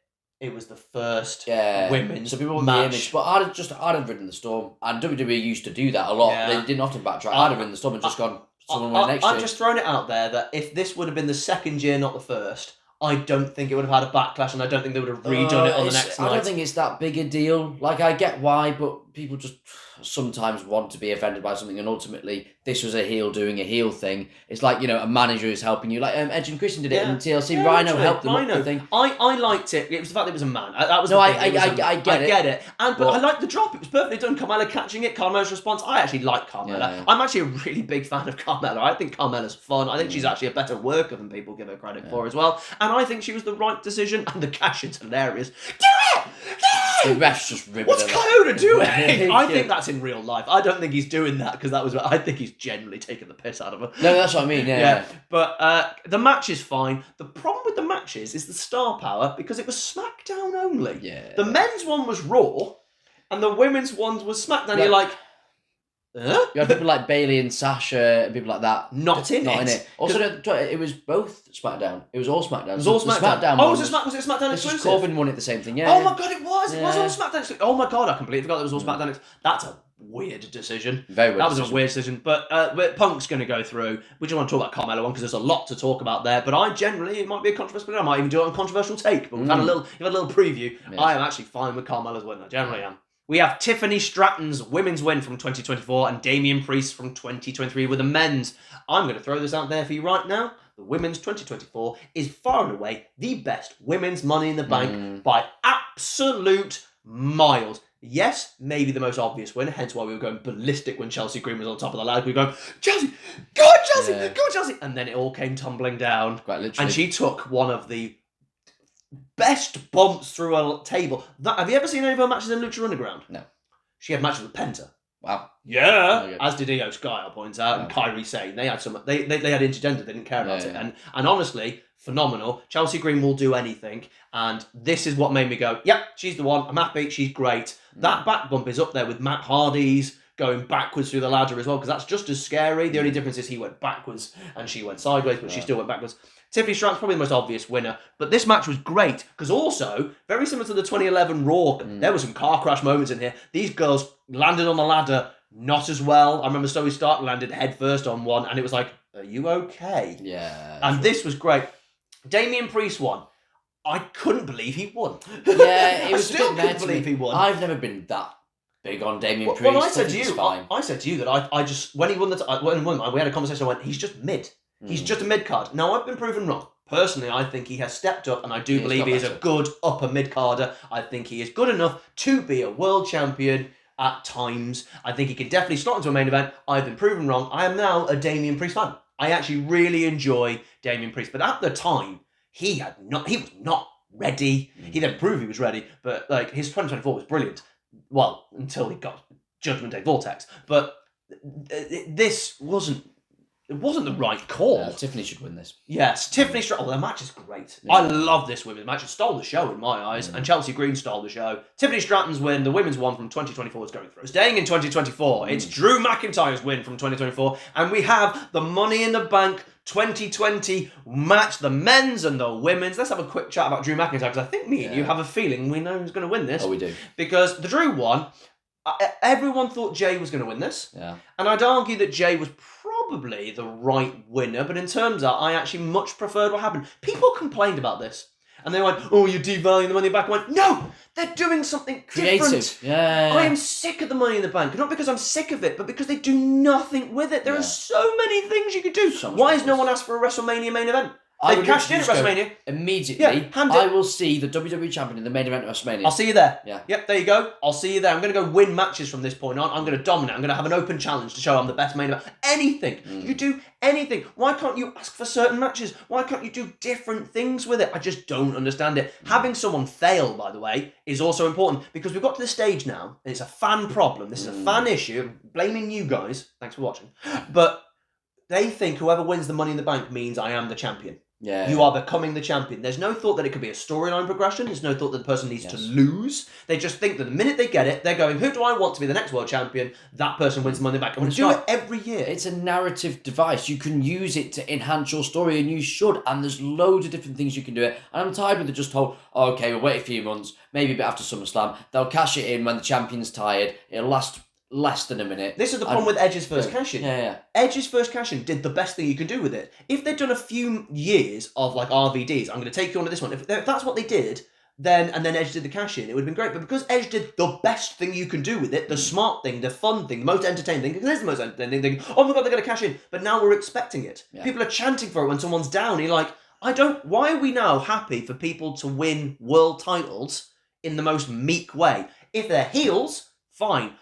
was the first women's so people match. The image, but I'd have ridden the storm. And WWE used to do that a lot. Yeah. They didn't often backtrack. I'd have ridden the storm and just gone, someone win next year. I've just thrown it out there that if this would have been the second year, not the first, I don't think it would have had a backlash and I don't think they would have redone it on the next night. I don't think it's that big a deal. Like, I get why, but people just sometimes want to be offended by something, and ultimately this was a heel doing a heel thing. It's like, you know, a manager is helping you, like Edge and Christian did it in TLC. Rhino helped them up the thing. I liked it. It was the fact that it was a man. That was I get it. But I liked the drop. It was perfectly done. Carmella catching it. Carmella's response. I actually like Carmella. Yeah. I'm actually a really big fan of Carmella. I think Carmella's fun. I think she's actually a better worker than people give her credit for as well. And I think she was the right decision. And the cash-in's hilarious. Do it! The refs just ripped What's Coyote doing? I think that's in real life. I don't think he's doing that because that was. I think he's generally taking the piss out of her. No, that's what I mean. Yeah. But the match is fine. The problem with the matches is the star power because it was SmackDown only. Yeah. The men's one was Raw, and the women's one was SmackDown. You're like, huh? You have people like Bayley and Sasha and people like that not in it. Also, it was both SmackDown. It was all SmackDown. It was all SmackDown. Oh, was it SmackDown exclusive? Corbin won it the same thing. Yeah. Oh my god, it was. It was all SmackDown exclusive. Oh my god, I completely forgot it was all SmackDown. That's a weird decision. Very weird. That was a weird decision. But Punk's going to go through. We just want to talk about Carmella one because there's a lot to talk about there. But it might be a controversial. But I might even do it on a controversial take. But you've had a little preview. Yes. I am actually fine with Carmella's win. I generally am. We have Tiffany Stratton's women's win from 2024 and Damian Priest from 2023 with the men's. I'm going to throw this out there for you right now. The women's 2024 is far and away the best women's Money in the Bank by absolute miles. Yes, maybe the most obvious win, hence why we were going ballistic when Chelsea Green was on top of the ladder. We were going, Chelsea, go on Chelsea, go on Chelsea. And then it all came tumbling down. Quite literally. And she took one of the best bumps through a table. Have you ever seen any of her matches in Lucha Underground? No. She had matches with Penta. Wow. Yeah. As did Io Sky, I'll point out, and Kairi Sane. They had some. They had intergender. They didn't care about it. And honestly, phenomenal. Chelsea Green will do anything, and this is what made me go, yep, she's the one. I'm happy. She's great. That back bump is up there with Matt Hardy's going backwards through the ladder as well, because that's just as scary. The only difference is he went backwards and she went sideways, but she still went backwards. Tiffany Stratton's probably the most obvious winner, but this match was great because also, very similar to the 2011 Raw, there were some car crash moments in here. These girls landed on the ladder not as well. I remember Zoe Stark landed head first on one, and it was like, are you okay? Yeah. And this was great. Damian Priest won. I couldn't believe he won. Yeah, it was I still couldn't believe he won. I've never been that big on Damian Priest. Well, I said to you that I just, when he won we had a conversation, I went, he's just mid. He's just a mid-card. Now, I've been proven wrong. Personally, I think he has stepped up, and I do believe he is a good upper mid-carder. I think he is good enough to be a world champion at times. I think he can definitely slot into a main event. I've been proven wrong. I am now a Damian Priest fan. I actually really enjoy Damian Priest. But at the time, he was not ready. He then proved he was ready, but like his 2024 was brilliant. Well, until he got Judgment Day Vortex. But this wasn't the right call. Yeah, Tiffany should win this. Yes, Tiffany Stratton. The match is great. Yeah. I love this women's match. It stole the show in my eyes, and Chelsea Green stole the show. Tiffany Stratton's win, the women's one from 2024 is going through. Staying in 2024, it's Drew McIntyre's win from 2024, and we have the Money in the Bank 2020 match, the men's and the women's. Let's have a quick chat about Drew McIntyre, because I think me and you have a feeling we know who's going to win this. Oh, we do. Because the Drew one, everyone thought Jay was going to win this. Yeah. And I'd argue that Jay was probably the right winner, but in terms of, I actually much preferred what happened. People complained about this. And they went, oh, you're devaluing the Money in the Bank. I went, no, they're doing something creative. Different. Yeah. I am sick of the Money in the Bank. Not because I'm sick of it, but because they do nothing with it. There are so many things you could do. Why has no one asked for a WrestleMania main event? They've cashed in at WrestleMania. Immediately, I will see the WWE champion in the main event of WrestleMania. I'll see you there. Yeah. Yep, there you go. I'll see you there. I'm going to go win matches from this point on. I'm going to dominate. I'm going to have an open challenge to show I'm the best main event. Anything. You could do anything. Why can't you ask for certain matches? Why can't you do different things with it? I just don't understand it. Having someone fail, by the way, is also important because we've got to the stage now, and it's a fan problem. This is a fan issue. I'm blaming you guys. Thanks for watching. But they think whoever wins the Money in the Bank means I am the champion. Yeah. You are becoming the champion. There's no thought that it could be a storyline progression. There's no thought that the person needs to lose. They just think that the minute they get it, they're going, who do I want to be the next world champion? That person wins the Money in the Bank. And we do it every year. It's a narrative device. You can use it to enhance your story, and you should. And there's loads of different things you can do it. And I'm tired with the just whole, okay, we'll wait a few months, maybe a bit after SummerSlam. They'll cash it in when the champion's tired. It'll last less than a minute. This is the problem with Edge's first cash-in. Yeah. Edge's first cash-in did the best thing you can do with it. If they'd done a few years of like RVDs, I'm going to take you on to this one. If that's what they did, and then Edge did the cash in, it would have been great. But because Edge did the best thing you can do with it, the smart thing, the fun thing, the most entertaining thing, because it is the most entertaining thing. Oh my God, they're going to cash in. But now we're expecting it. Yeah. People are chanting for it when someone's down. You're like, why are we now happy for people to win world titles in the most meek way? If they're heels, fine.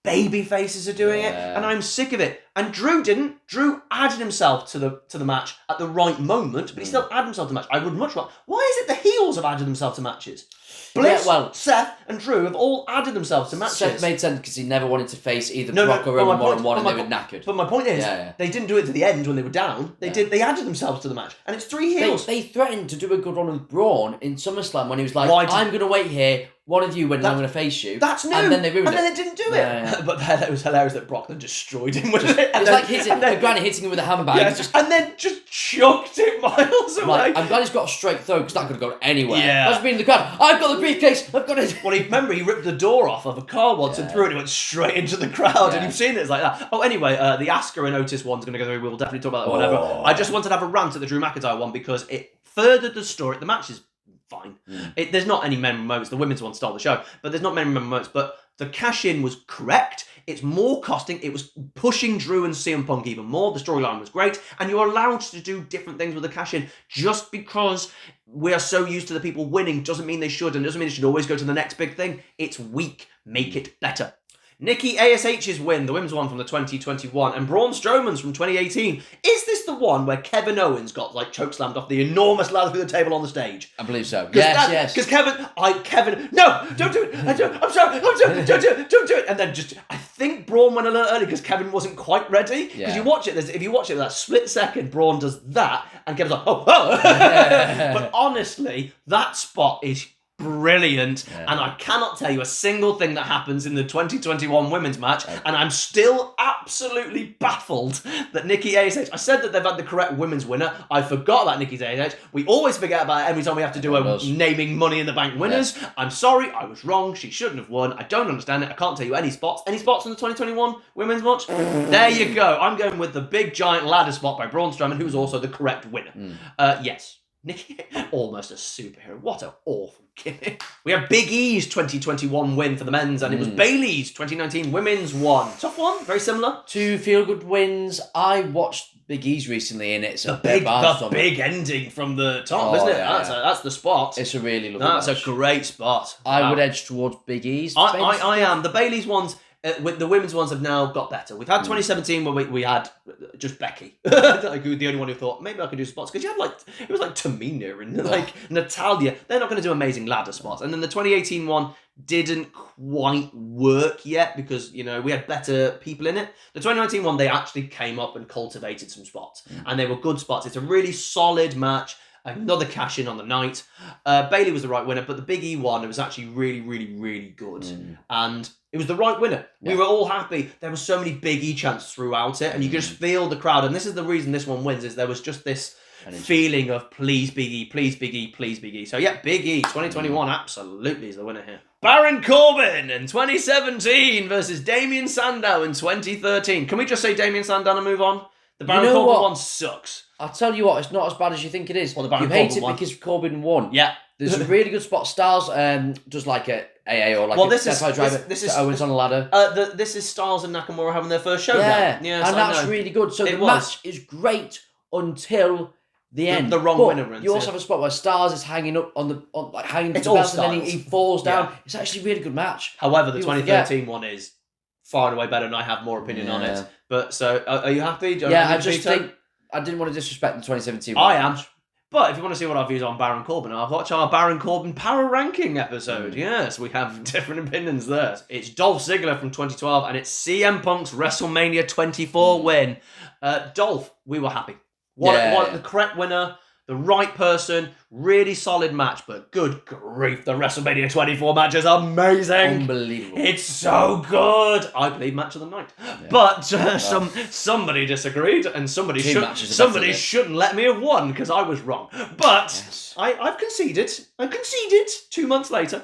Baby faces are doing it, and I'm sick of it. And Drew didn't. Drew added himself to the match at the right moment, but he still added himself to the match. I would much rather. Why is it the heels have added themselves to matches? Bliss, Seth, and Drew have all added themselves to matches. Seth made sense because he never wanted to face either Brock or Roman one-on-one, and they were knackered. But my point is, they didn't do it to the end when they were down. They added themselves to the match, and it's 3 heels. They threatened to do a good run with Braun in SummerSlam when he was like, "I'm going to wait here. One of you win, and I'm going to face you." That's new. And then they ruined it. And then it didn't do it. Yeah. But then it was hilarious that Brock then destroyed him with it. It was like Granny hitting him with a handbag. Yeah, and then just chucked it miles away. Like, I'm glad he's got a straight throw because that could have gone anywhere. Yeah. That's been in the crowd. I've got the briefcase. I've got it. Well, remember, he ripped the door off of a car once and threw it and it went straight into the crowd. And you've seen it, it's like that. Oh, anyway, the Asuka and Otis one's going to go through. We'll definitely talk about that whatever. I just wanted to have a rant at the Drew McIntyre one because it furthered the story. The match is fine. There's not any memorable moments. The women's one stole the show, but there's not many memorable moments. But the cash-in was correct. It's more costing. It was pushing Drew and CM Punk even more. The storyline was great. And you're allowed to do different things with the cash-in. Just because we are so used to the people winning doesn't mean they should, and doesn't mean they should always go to the next big thing. It's weak. Make it better. Nikki ASH's win, the women's one from the 2021, and Braun Strowman's from 2018. Is this the one where Kevin Owens got chokeslammed off the enormous ladder through the table on the stage? I believe so. Yes. Because Kevin, no, don't do it. I'm sorry, don't do it. And then I think Braun went a little early because Kevin wasn't quite ready. Because you watch it, if you watch it, that split second, Braun does that, and Kevin's like, oh. But honestly, that spot is brilliant, and I cannot tell you a single thing that happens in the 2021 women's match, and I'm still absolutely baffled that Nikki ASH. I said that they've had the correct women's winner. I forgot about Nikki ASH. We always forget about it every time we have to do a naming Money in the Bank winners. I'm sorry, I was wrong. She shouldn't have won. I don't understand it. I can't tell you any spots. Any spots in the 2021 women's match? There you go. I'm going with the big giant ladder spot by Braun Strowman, who was also the correct winner. Yes. Nikki, almost a superhero. What an awful gimmick. We have Big E's 2021 win for the men's, and it was Bayley's 2019 women's one. Tough one, very similar. 2 feel-good wins. I watched Big E's recently, and it's the big ending from the top, isn't it? That's the spot. It's a really lovely match. That's a great spot. I would edge towards Big E's. I am. The Bayley's ones... with the women's ones have now got better. We've had 2017 where we had just Becky, the only one who thought maybe I could do spots because you had it was like Tamina and Natalia. They're not going to do amazing ladder spots. And then the 2018 one didn't quite work yet because we had better people in it. The 2019 one they actually came up and cultivated some spots and they were good spots. It's a really solid match. Another cash in on the night. Bayley was the right winner, but the Big E one, it was actually really, really, really good. And it was the right winner. We were all happy. There were so many Big E chants throughout it, and you could just feel the crowd. And this is the reason this one wins, is there was just this feeling of please Big E, please Big E, please Big E. So yeah, Big E 2021 absolutely is the winner here. Baron Corbin in 2017 versus Damien Sandow in 2013. Can we just say Damien Sandow and move on? The Baron Corbin one sucks. I'll tell you what, it's not as bad as you think it is. Well, you hate it because Corbin won. Yeah. There's a really good spot. Styles does like a AA or like a Death Driver. This is Owens on a ladder. This is Styles and Nakamura having their first show. Yeah, and that's really good. So the match is great until the end. The wrong winner. You also have a spot where Styles is hanging up hanging to the belt, and then he falls down. Yeah. It's actually a really good match. However, the 2013 one is far and away better, and I have more opinion on it. But so, are you happy? I just think I didn't want to disrespect the 2017 one. I am. But if you want to see what our views on Baron Corbin are, watch our Baron Corbin power ranking episode. Yes, we have different opinions there. It's Dolph Ziggler from 2012, and it's CM Punk's WrestleMania 24 win. Dolph, we were happy. What the correct winner, the right person, really solid match, but good grief, the WrestleMania 24 match is amazing. Unbelievable. It's so good. I believe match of the night. Yeah. But somebody disagreed, and somebody shouldn't let me have won because I was wrong. But I've conceded. I conceded 2 months later.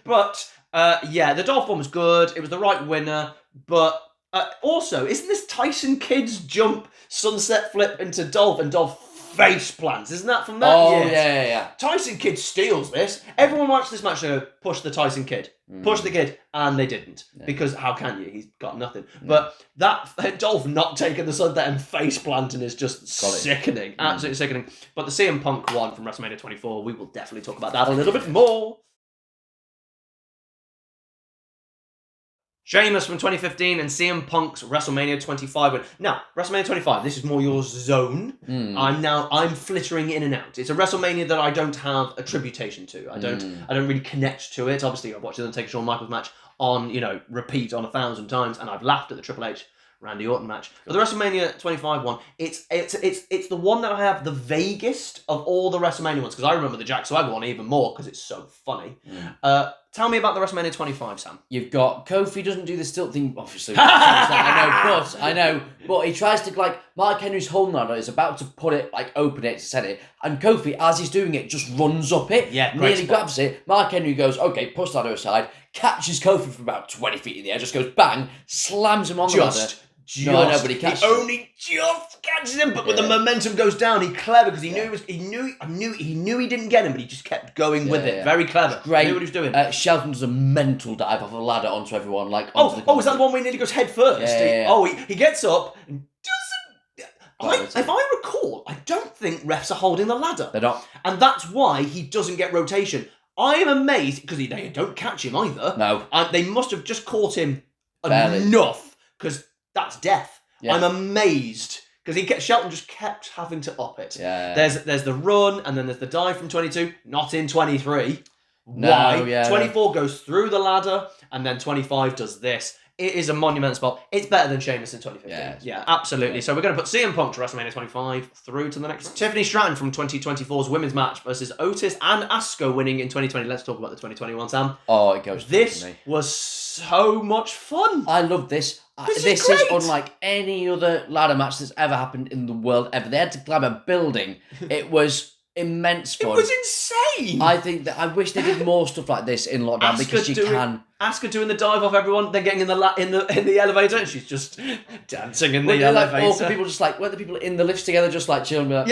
But the Dolph one was good. It was the right winner, but also, isn't this Tyson Kidd's jump sunset flip into Dolph, and Dolph face plants. Isn't that from that? Oh, Yes. yeah. Tyson Kidd steals this. Everyone watched this match and go, push the Tyson Kidd. Push the Kid. And they didn't. Yeah. Because how can you? He's got nothing. But that Dolph not taking the Sunday and face planting is just sickening. Absolutely sickening. But the CM Punk one from WrestleMania 24, we will definitely talk about that a little bit more. Sheamus from 2015 and CM Punk's WrestleMania 25 win. Now, WrestleMania 25, this is more your zone. I'm flittering in and out. It's a WrestleMania that I don't have attribution to. I don't really connect to it. Obviously, I've watched the Undertaker Shawn Michaels match on, repeat on 1,000 times, and I've laughed at the Triple H Randy Orton match. But the WrestleMania 25 one, it's the one that I have the vaguest of all the WrestleMania ones, because I remember the Jack Swagger one even more because it's so funny. Tell me about the WrestleMania 25, Sam. You've got Kofi doesn't do the stilt thing, obviously. I know, but he tries to, Mark Henry's holding on it, is about to put it, open it to set it, and Kofi, as he's doing it, just runs up it, nearly grabs it. Mark Henry goes, okay, push the ladder aside, catches Kofi from about 20 feet in the air, just goes bang, slams him on the ladder. But he catches him. Only just catches him, but when the momentum goes down, he's clever because he knew he didn't get him, but he just kept going with it. Very clever. Great. He knew what he was doing. Shelton does a mental dive off a ladder onto everyone, is that the one where he nearly goes head first? He gets up and doesn't. If I recall, I don't think refs are holding the ladder. They're not, and that's why he doesn't get rotation. I am amazed because they don't catch him either. No, they must have just caught him barely enough because. That's death. Yeah. I'm amazed because Shelton just kept having to up it. Yeah. There's the run and then there's the dive from 22, not in 23. No, Why? yeah, 24 goes through the ladder and then 25 does this. It is a monumental spot. It's better than Sheamus in 2015. Yeah, absolutely. So we're going to put CM Punk to WrestleMania 25 through to the next. Tiffany Stratton from 2024's women's match versus Otis and Asuka winning in 2020. Let's talk about the 2021, Sam. Oh, it goes. This was so much fun. I love this. This is unlike any other ladder match that's ever happened in the world ever. They had to climb a building. It was immense fun. It was insane. I think that I wish they did more stuff like this in lockdown because you can. Asuka doing the dive off everyone, then getting in the elevator, and she's just dancing in the elevator. Awkward people just weren't the people in the lifts together just chilling? And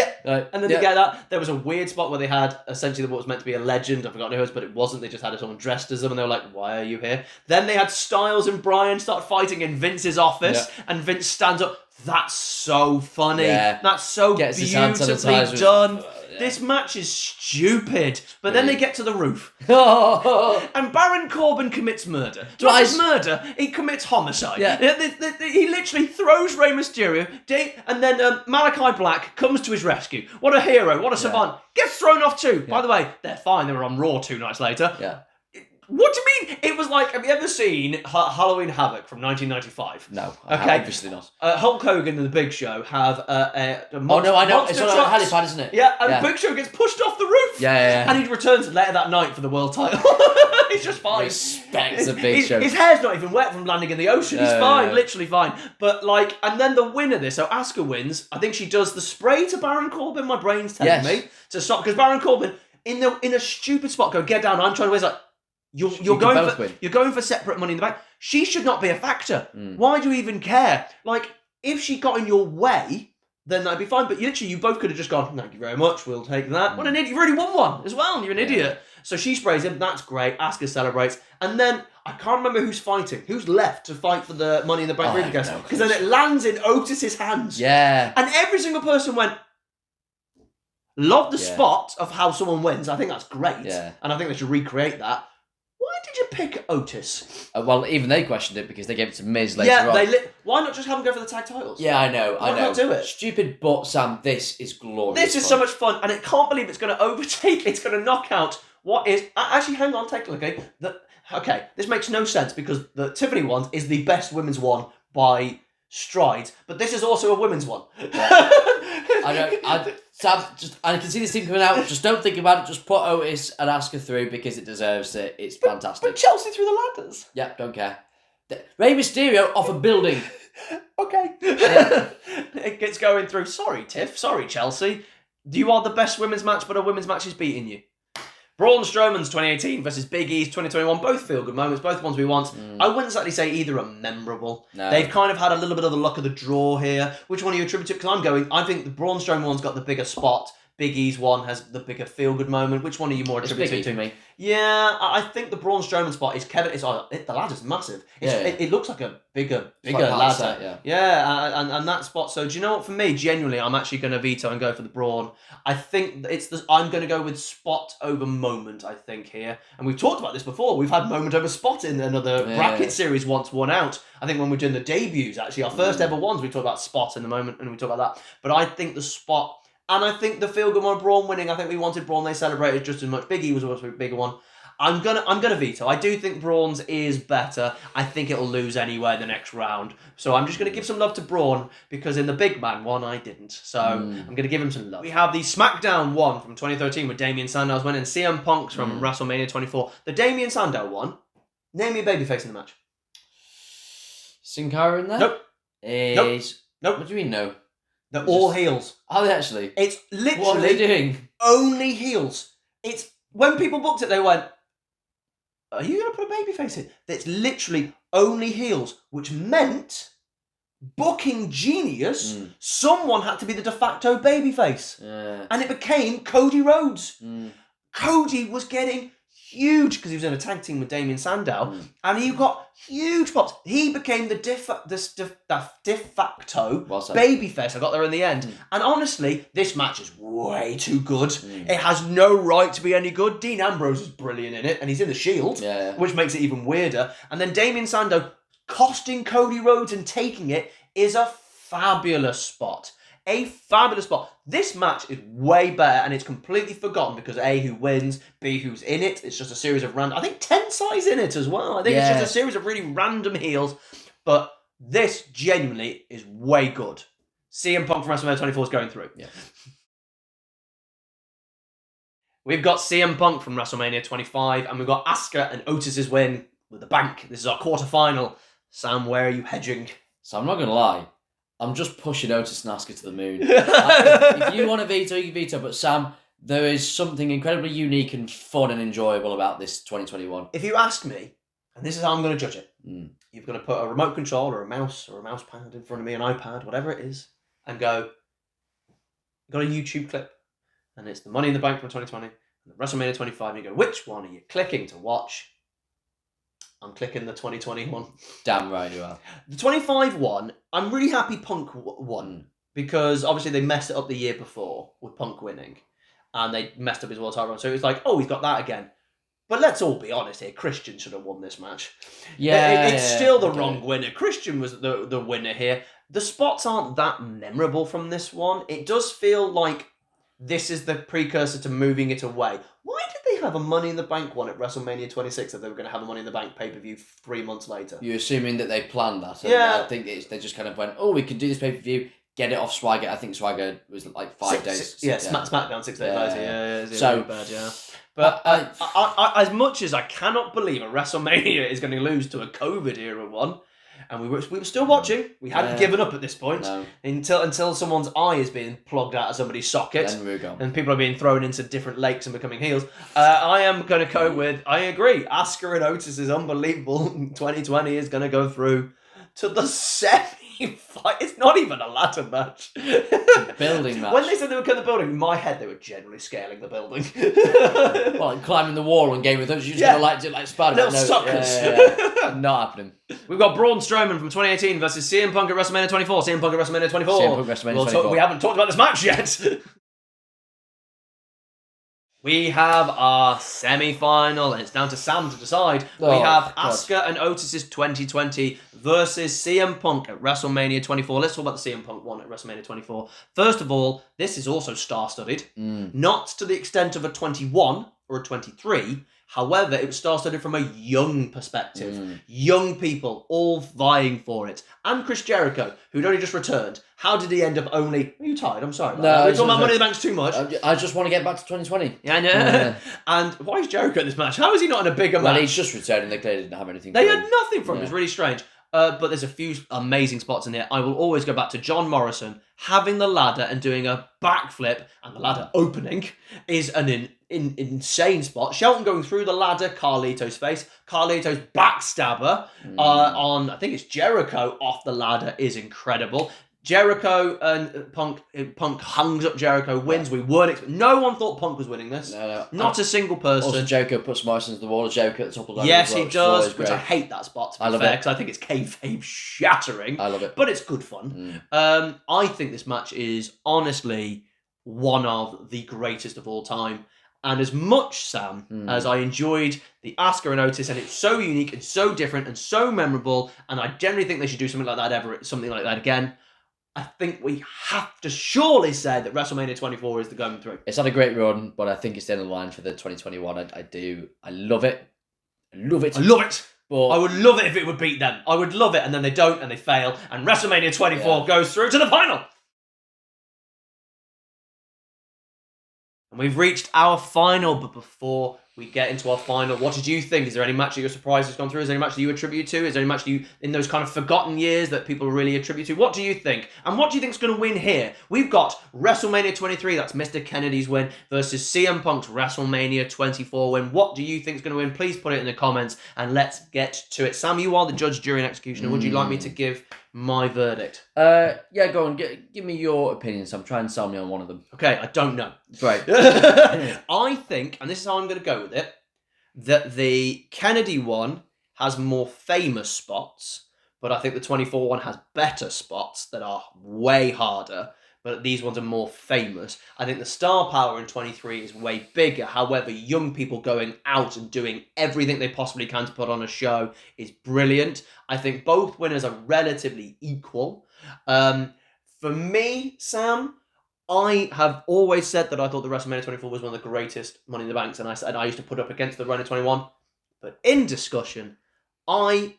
then they get that. There was a weird spot where they had essentially what was meant to be a legend. I've forgotten who it was, but it wasn't. They just had someone dressed as them, and they were like, "Why are you here?" Then they had Styles and Bryan start fighting in Vince's office, and Vince stands up. That's so funny. Yeah. That's so beautifully done. This match is stupid. But then they get to the roof. And Baron Corbin commits murder. Not just murder, he commits homicide. He literally throws Rey Mysterio, and then Malachi Black comes to his rescue. What a hero, what a savant. Gets thrown off too. By the way, they're fine. They were on Raw 2 nights later. Yeah. What do you mean? It was like, have you ever seen Halloween Havoc from 1995? No, obviously not. Hulk Hogan and the Big Show have a monster. Oh no, I know. It's on a helipad, isn't it? Yeah, and Big Show gets pushed off the roof. Yeah. And he returns later that night for the world title. He's just fine. Respect the Big Show. His hair's not even wet from landing in the ocean. He's fine, literally fine. But and then the winner this, so Asuka wins. I think she does the spray to Baron Corbin. My brain's telling me to stop because Baron Corbin in a stupid spot go get down. I'm trying to win. You're going for separate Money in the Bank. She should not be a factor. Why do you even care? If she got in your way, then that'd be fine. But you both could have just gone, thank you very much, we'll take that. What an idiot. You've already won one as well, and you're an idiot. So she sprays him, that's great. Asuka celebrates. And then, I can't remember who's fighting. Who's left to fight for the Money in the Bank briefcase? Because then it lands in Otis's hands. Yeah. And every single person went, love the spot of how someone wins. I think that's great. Yeah. And I think they should recreate that. Why did you pick Otis? Well, even they questioned it because they gave it to Miz later on. Why not just have him go for the tag titles? Yeah, I know. Why not do it? Stupid, but Sam, this is glorious. This is so much fun, and I can't believe it's going to overtake. It's going to knock out what is actually. Hang on, take a look. Okay, this makes no sense because the Tiffany one is the best women's one by strides, but this is also a women's one. I know. Sam, I can see this team coming out. Just don't think about it. Just put Otis and Asuka through because it deserves it. It's fantastic. But Chelsea through the ladders. Yeah, don't care. Rey Mysterio off a building. Okay. It gets going through. Sorry, Tiff. Sorry, Chelsea. You are the best women's match, but a women's match is beating you. Braun Strowman's 2018 versus Big E's 2021, both feel good moments, both ones we want. I wouldn't exactly say either are memorable. No. They've kind of had a little bit of the luck of the draw here. Which one are you attributing to? Because I think the Braun Strowman one's got the bigger spot. Big E's one has the bigger feel-good moment. Which one are you more attributing to? Me. Yeah, I think the Braun Strowman spot is Kevin. The ladder's massive. It looks like a bigger ladder. And that spot. So do you know what? For me, genuinely, I'm actually going to veto and go for the Braun. I think I'm going to go with spot over moment. I think here, and we've talked about this before. We've had moment over spot in another bracket series once won out. I think when we're doing the debuts, actually, our first ever ones, we talked about spot in the moment, and we talk about that. But I think the spot. And I think the feel-good one, Braun winning, I think we wanted Braun, they celebrated just as much. Big E was also a bigger one. I'm gonna veto. I do think Braun's is better. I think it'll lose anywhere in the next round. So I'm just gonna give some love to Braun, because in the big man one, I didn't. So I'm gonna give him some love. We have the SmackDown one from 2013 with Damien Sandow's winning CM Punk's from WrestleMania 24. The Damien Sandow one, name me a babyface in the match. Sin Cara in there? Nope. Nope. What do you mean no? They're all heels. Are they actually? It's literally... What are they doing? Only heels. It's... When people booked it, they went, are you going to put a babyface in? It's literally only heels, which meant, booking genius, someone had to be the de facto babyface. And it became Cody Rhodes. Cody was getting huge, because he was in a tag team with Damien Sandow, and he got huge pops. He became the de facto babyface. I got there in the end. And honestly, this match is way too good. It has no right to be any good. Dean Ambrose is brilliant in it, and he's in the Shield, which makes it even weirder. And then Damien Sandow costing Cody Rhodes and taking it is a fabulous spot. A fabulous spot. This match is way better, and it's completely forgotten because A, who wins, B, who's in it. It's just a series of random... I think Tensai's in it as well. I think it's just a series of really random heels. But this genuinely is way good. CM Punk from WrestleMania 24 is going through. We've got CM Punk from WrestleMania 25, and we've got Asuka and Otis's win with the bank. This is our quarterfinal. Sam, where are you hedging? So I'm not going to lie. I'm just pushing Otis and Asuka to the moon. If you want to veto, you can veto. But Sam, there is something incredibly unique and fun and enjoyable about this 2021. If you ask me, and this is how I'm going to judge it, you're going to put a remote control or a mouse pad in front of me, an iPad, whatever it is, and go, got a YouTube clip, and it's the Money in the Bank from 2020, and the WrestleMania 25, and you go, which one are you clicking to watch? I'm clicking the 2021. Damn right you are. The 25 one, I'm really happy Punk won, because obviously they messed it up the year before with Punk winning, and they messed up his world title run. So it was like, oh, he's got that again. But let's all be honest here, Christian should have won this match. It's still the wrong winner. Christian was the winner here. The spots aren't that memorable from this one. It does feel like this is the precursor to moving it away. Why did they have a Money in the Bank one at WrestleMania 26 if they were going to have a Money in the Bank pay-per-view 3 months later? You're assuming that they planned that. Yeah. I think they just kind of went, oh, we could do this pay-per-view, get it off Swagger. I think Swagger was like 5 days. SmackDown 6 days later. Yeah. So really bad, But I, as much as I cannot believe a WrestleMania is going to lose to a COVID era one, and we were still watching. We hadn't given up at this point until someone's eye is being plugged out of somebody's socket, then we're gone. And people are being thrown into different lakes and becoming heels. I am going to go with, I agree, Asuka and Otis is unbelievable. 2020 is going to go through to the semi-fight. It's not even a ladder match. It's a building match. When they said they were cutting the building, in my head they were generally scaling the building. Well, like climbing the wall on Game of Thrones, you're just going to do like Spider-Man. Little suckers. Not happening. We've got Braun Strowman from 2018 versus CM Punk at WrestleMania 24. CM Punk at WrestleMania 24. CM Punk WrestleMania 24. We haven't talked about this match yet. We have our semi-final, and it's down to Sam to decide. We have Asuka and Otis's 2020 versus CM Punk at WrestleMania 24. Let's talk about the CM Punk one at WrestleMania 24. First of all, this is also star-studded. Not to the extent of a 21 or a 23. However, it was star-studded from a young perspective. Young people all vying for it. And Chris Jericho, who'd only just returned. How did he end up only... Are you tired? I'm sorry. No, we're talking about Money in the Bank's too much. I just want to get back to 2020. Yeah, I know. Yeah. And why is Jericho in this match? How is he not in a bigger match? Well, he's just returning. They clearly didn't have anything They for had him. nothing from him. It's really strange. But there's a few amazing spots in here. I will always go back to John Morrison having the ladder and doing a backflip, and the ladder opening is insane spot. Shelton going through the ladder, Carlito's face. Carlito's backstabber on, I think it's Jericho off the ladder is incredible. Jericho and Punk hungs up Jericho, wins. We weren't no one thought Punk was winning this. No. Not a single person. Also, Jericho puts Morrison to the wall. Jericho at the top of the ladder. Yes, he does, which I hate that spot, to be fair, because I think it's kayfabe shattering. I love it. But it's good fun. I think this match is honestly one of the greatest of all time. And as much, Sam, as I enjoyed the Asuka and Otis, and it's so unique and so different and so memorable, and I generally think they should do something like that again, I think we have to surely say that WrestleMania 24 is the going through. It's had a great run, but I think it's the end of the line for the 2021. I love it. I love it. But I would love it if it would beat them. I would love it, and then they don't, and they fail, and WrestleMania 24 goes through to the final. And we've reached our final, but before we get into our final, what did you think? Is there any match that you're surprised has gone through? Is there any match that you attribute to? Is there any match that you, in those kind of forgotten years, that people really attribute to? What do you think? And what do you think's going to win here? We've got WrestleMania 23, that's Mr. Kennedy's win, versus CM Punk's WrestleMania 24 win. What do you think's going to win? Please put it in the comments, and let's get to it. Sam, you are the judge, jury, and executioner. Would you like me to give my verdict? Yeah, go on. Give me your opinion, Sam. Try and sell me on one of them. Okay, I don't know. Right. I think, and this is how I'm going to go with it, that the Kennedy one has more famous spots, but I think the 24 one has better spots that are way harder, but these ones are more famous. I think the star power in 23 is way bigger. However, young people going out and doing everything they possibly can to put on a show is brilliant. I think both winners are relatively equal. For me, Sam, I have always said that I thought the WrestleMania 24 was one of the greatest Money in the Banks, and I said I used to put up against the Running 21. But in discussion, I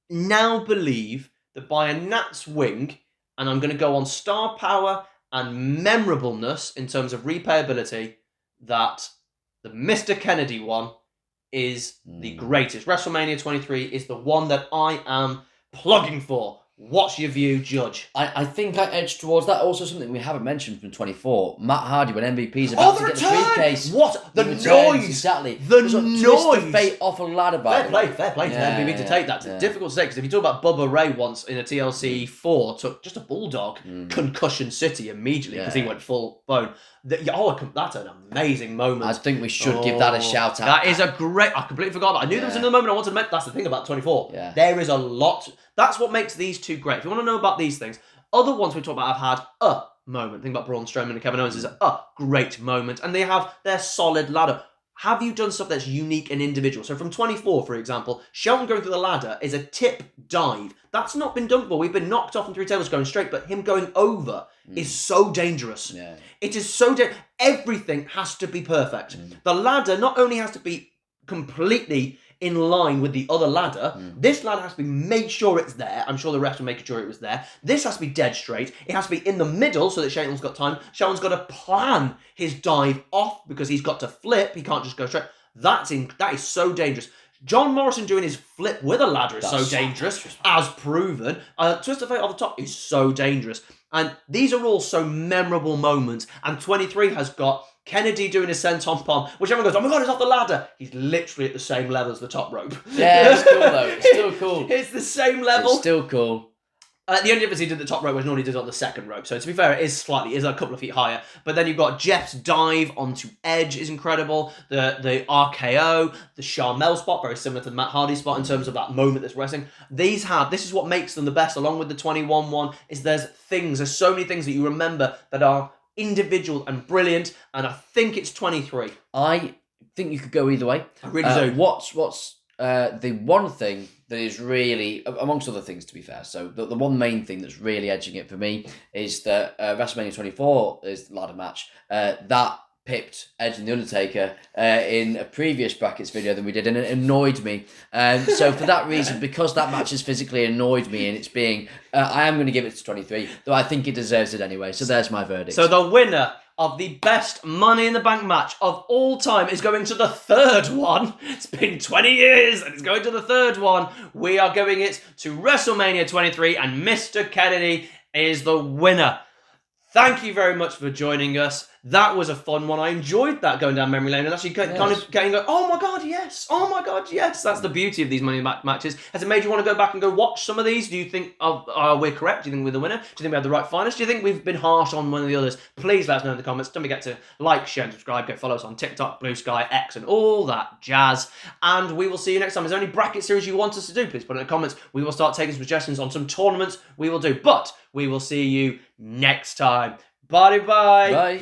now believe that by a gnat's wing, and I'm going to go on star power and memorableness in terms of replayability, that the Mr. Kennedy one is the greatest. WrestleMania 23 is the one that I am plugging for. What's your view, Judge? I think I edged towards that. Also, something we haven't mentioned from 24. Matt Hardy, when MVP's about to get the briefcase. What? The noise! Exactly. The noise! Twist of fate off a ladder, by the way. Fair play to MVP to take that. It's difficult to say, because if you talk about Bubba Ray once in a TLC 4, took just a bulldog, Concussion City immediately, because he went full bone. That's an amazing moment. I think we should give that a shout out. That is a great... I completely forgot that. I knew there was another moment I wanted to make. That's the thing about 24. Yeah. There is a lot... That's what makes these two great. If you want to know about these things, other ones we talk about have had a moment. Think about Braun Strowman and Kevin Owens is a great moment. And they have their solid ladder. Have you done stuff that's unique and individual? So from 24, for example, Shelton going through the ladder is a tip dive. That's not been done before. We've been knocked off and 3 tables going straight, but him going over is so dangerous. Yeah. It is so dangerous. Everything has to be perfect. The ladder not only has to be completely in line with the other ladder, this ladder has to be made sure it's there. I'm sure the ref will make sure it was there. This has to be dead straight. It has to be in the middle so that Shelton's got time. Shelton's got to plan his dive off because he's got to flip. He can't just go straight. That is so dangerous. John Morrison doing his flip with a ladder is so dangerous, as proven. Twist of Fate off the top is so dangerous. And these are all so memorable moments. And 23 has got Kennedy doing a senton pom, which everyone goes, oh my God, he's off the ladder. He's literally at the same level as the top rope. Yeah, it's cool though. It's still cool. It's the same level. It's still cool. The only difference he did at the top rope was normally did it on the second rope. So to be fair, it is a couple of feet higher. But then you've got Jeff's dive onto Edge is incredible. The RKO, the Charmel spot, very similar to the Matt Hardy spot in terms of that moment that's wrestling. This is what makes them the best, along with the 21 one, is there's so many things that you remember that are individual and brilliant, and I think it's 23. I think you could go either way. I really do. What's the one thing that is really, amongst other things to be fair, so the one main thing that's really edging it for me is that WrestleMania 24 is the ladder match. That pipped Edge and The Undertaker in a previous brackets video than we did, and it annoyed me. So for that reason, because that match has physically annoyed me and it's being, I am going to give it to 23, though I think it deserves it anyway. So there's my verdict. So the winner of the best Money in the Bank match of all time is going to the third one. It's been 20 years and it's going to the third one. We are going it to WrestleMania 23, and Mr. Kennedy is the winner. Thank you very much for joining us. That was a fun one. I enjoyed that, going down memory lane and actually kind of getting like, oh my god, yes, oh my god, yes. That's the beauty of these Money in the Bank matches. Has it made you want to go back and go watch some of these? Do you think we're correct? Do you think we're the winner? Do you think we have the right finalists? Do you think we've been harsh on one of the others? Please let us know in the comments. Don't forget to like, share, and subscribe. Go follow us on TikTok, Blue Sky, X, and all that jazz. And we will see you next time. Is there any bracket series you want us to do? Please put it in the comments. We will start taking suggestions on some tournaments we will do. But we will see you next time. Bye. Bye.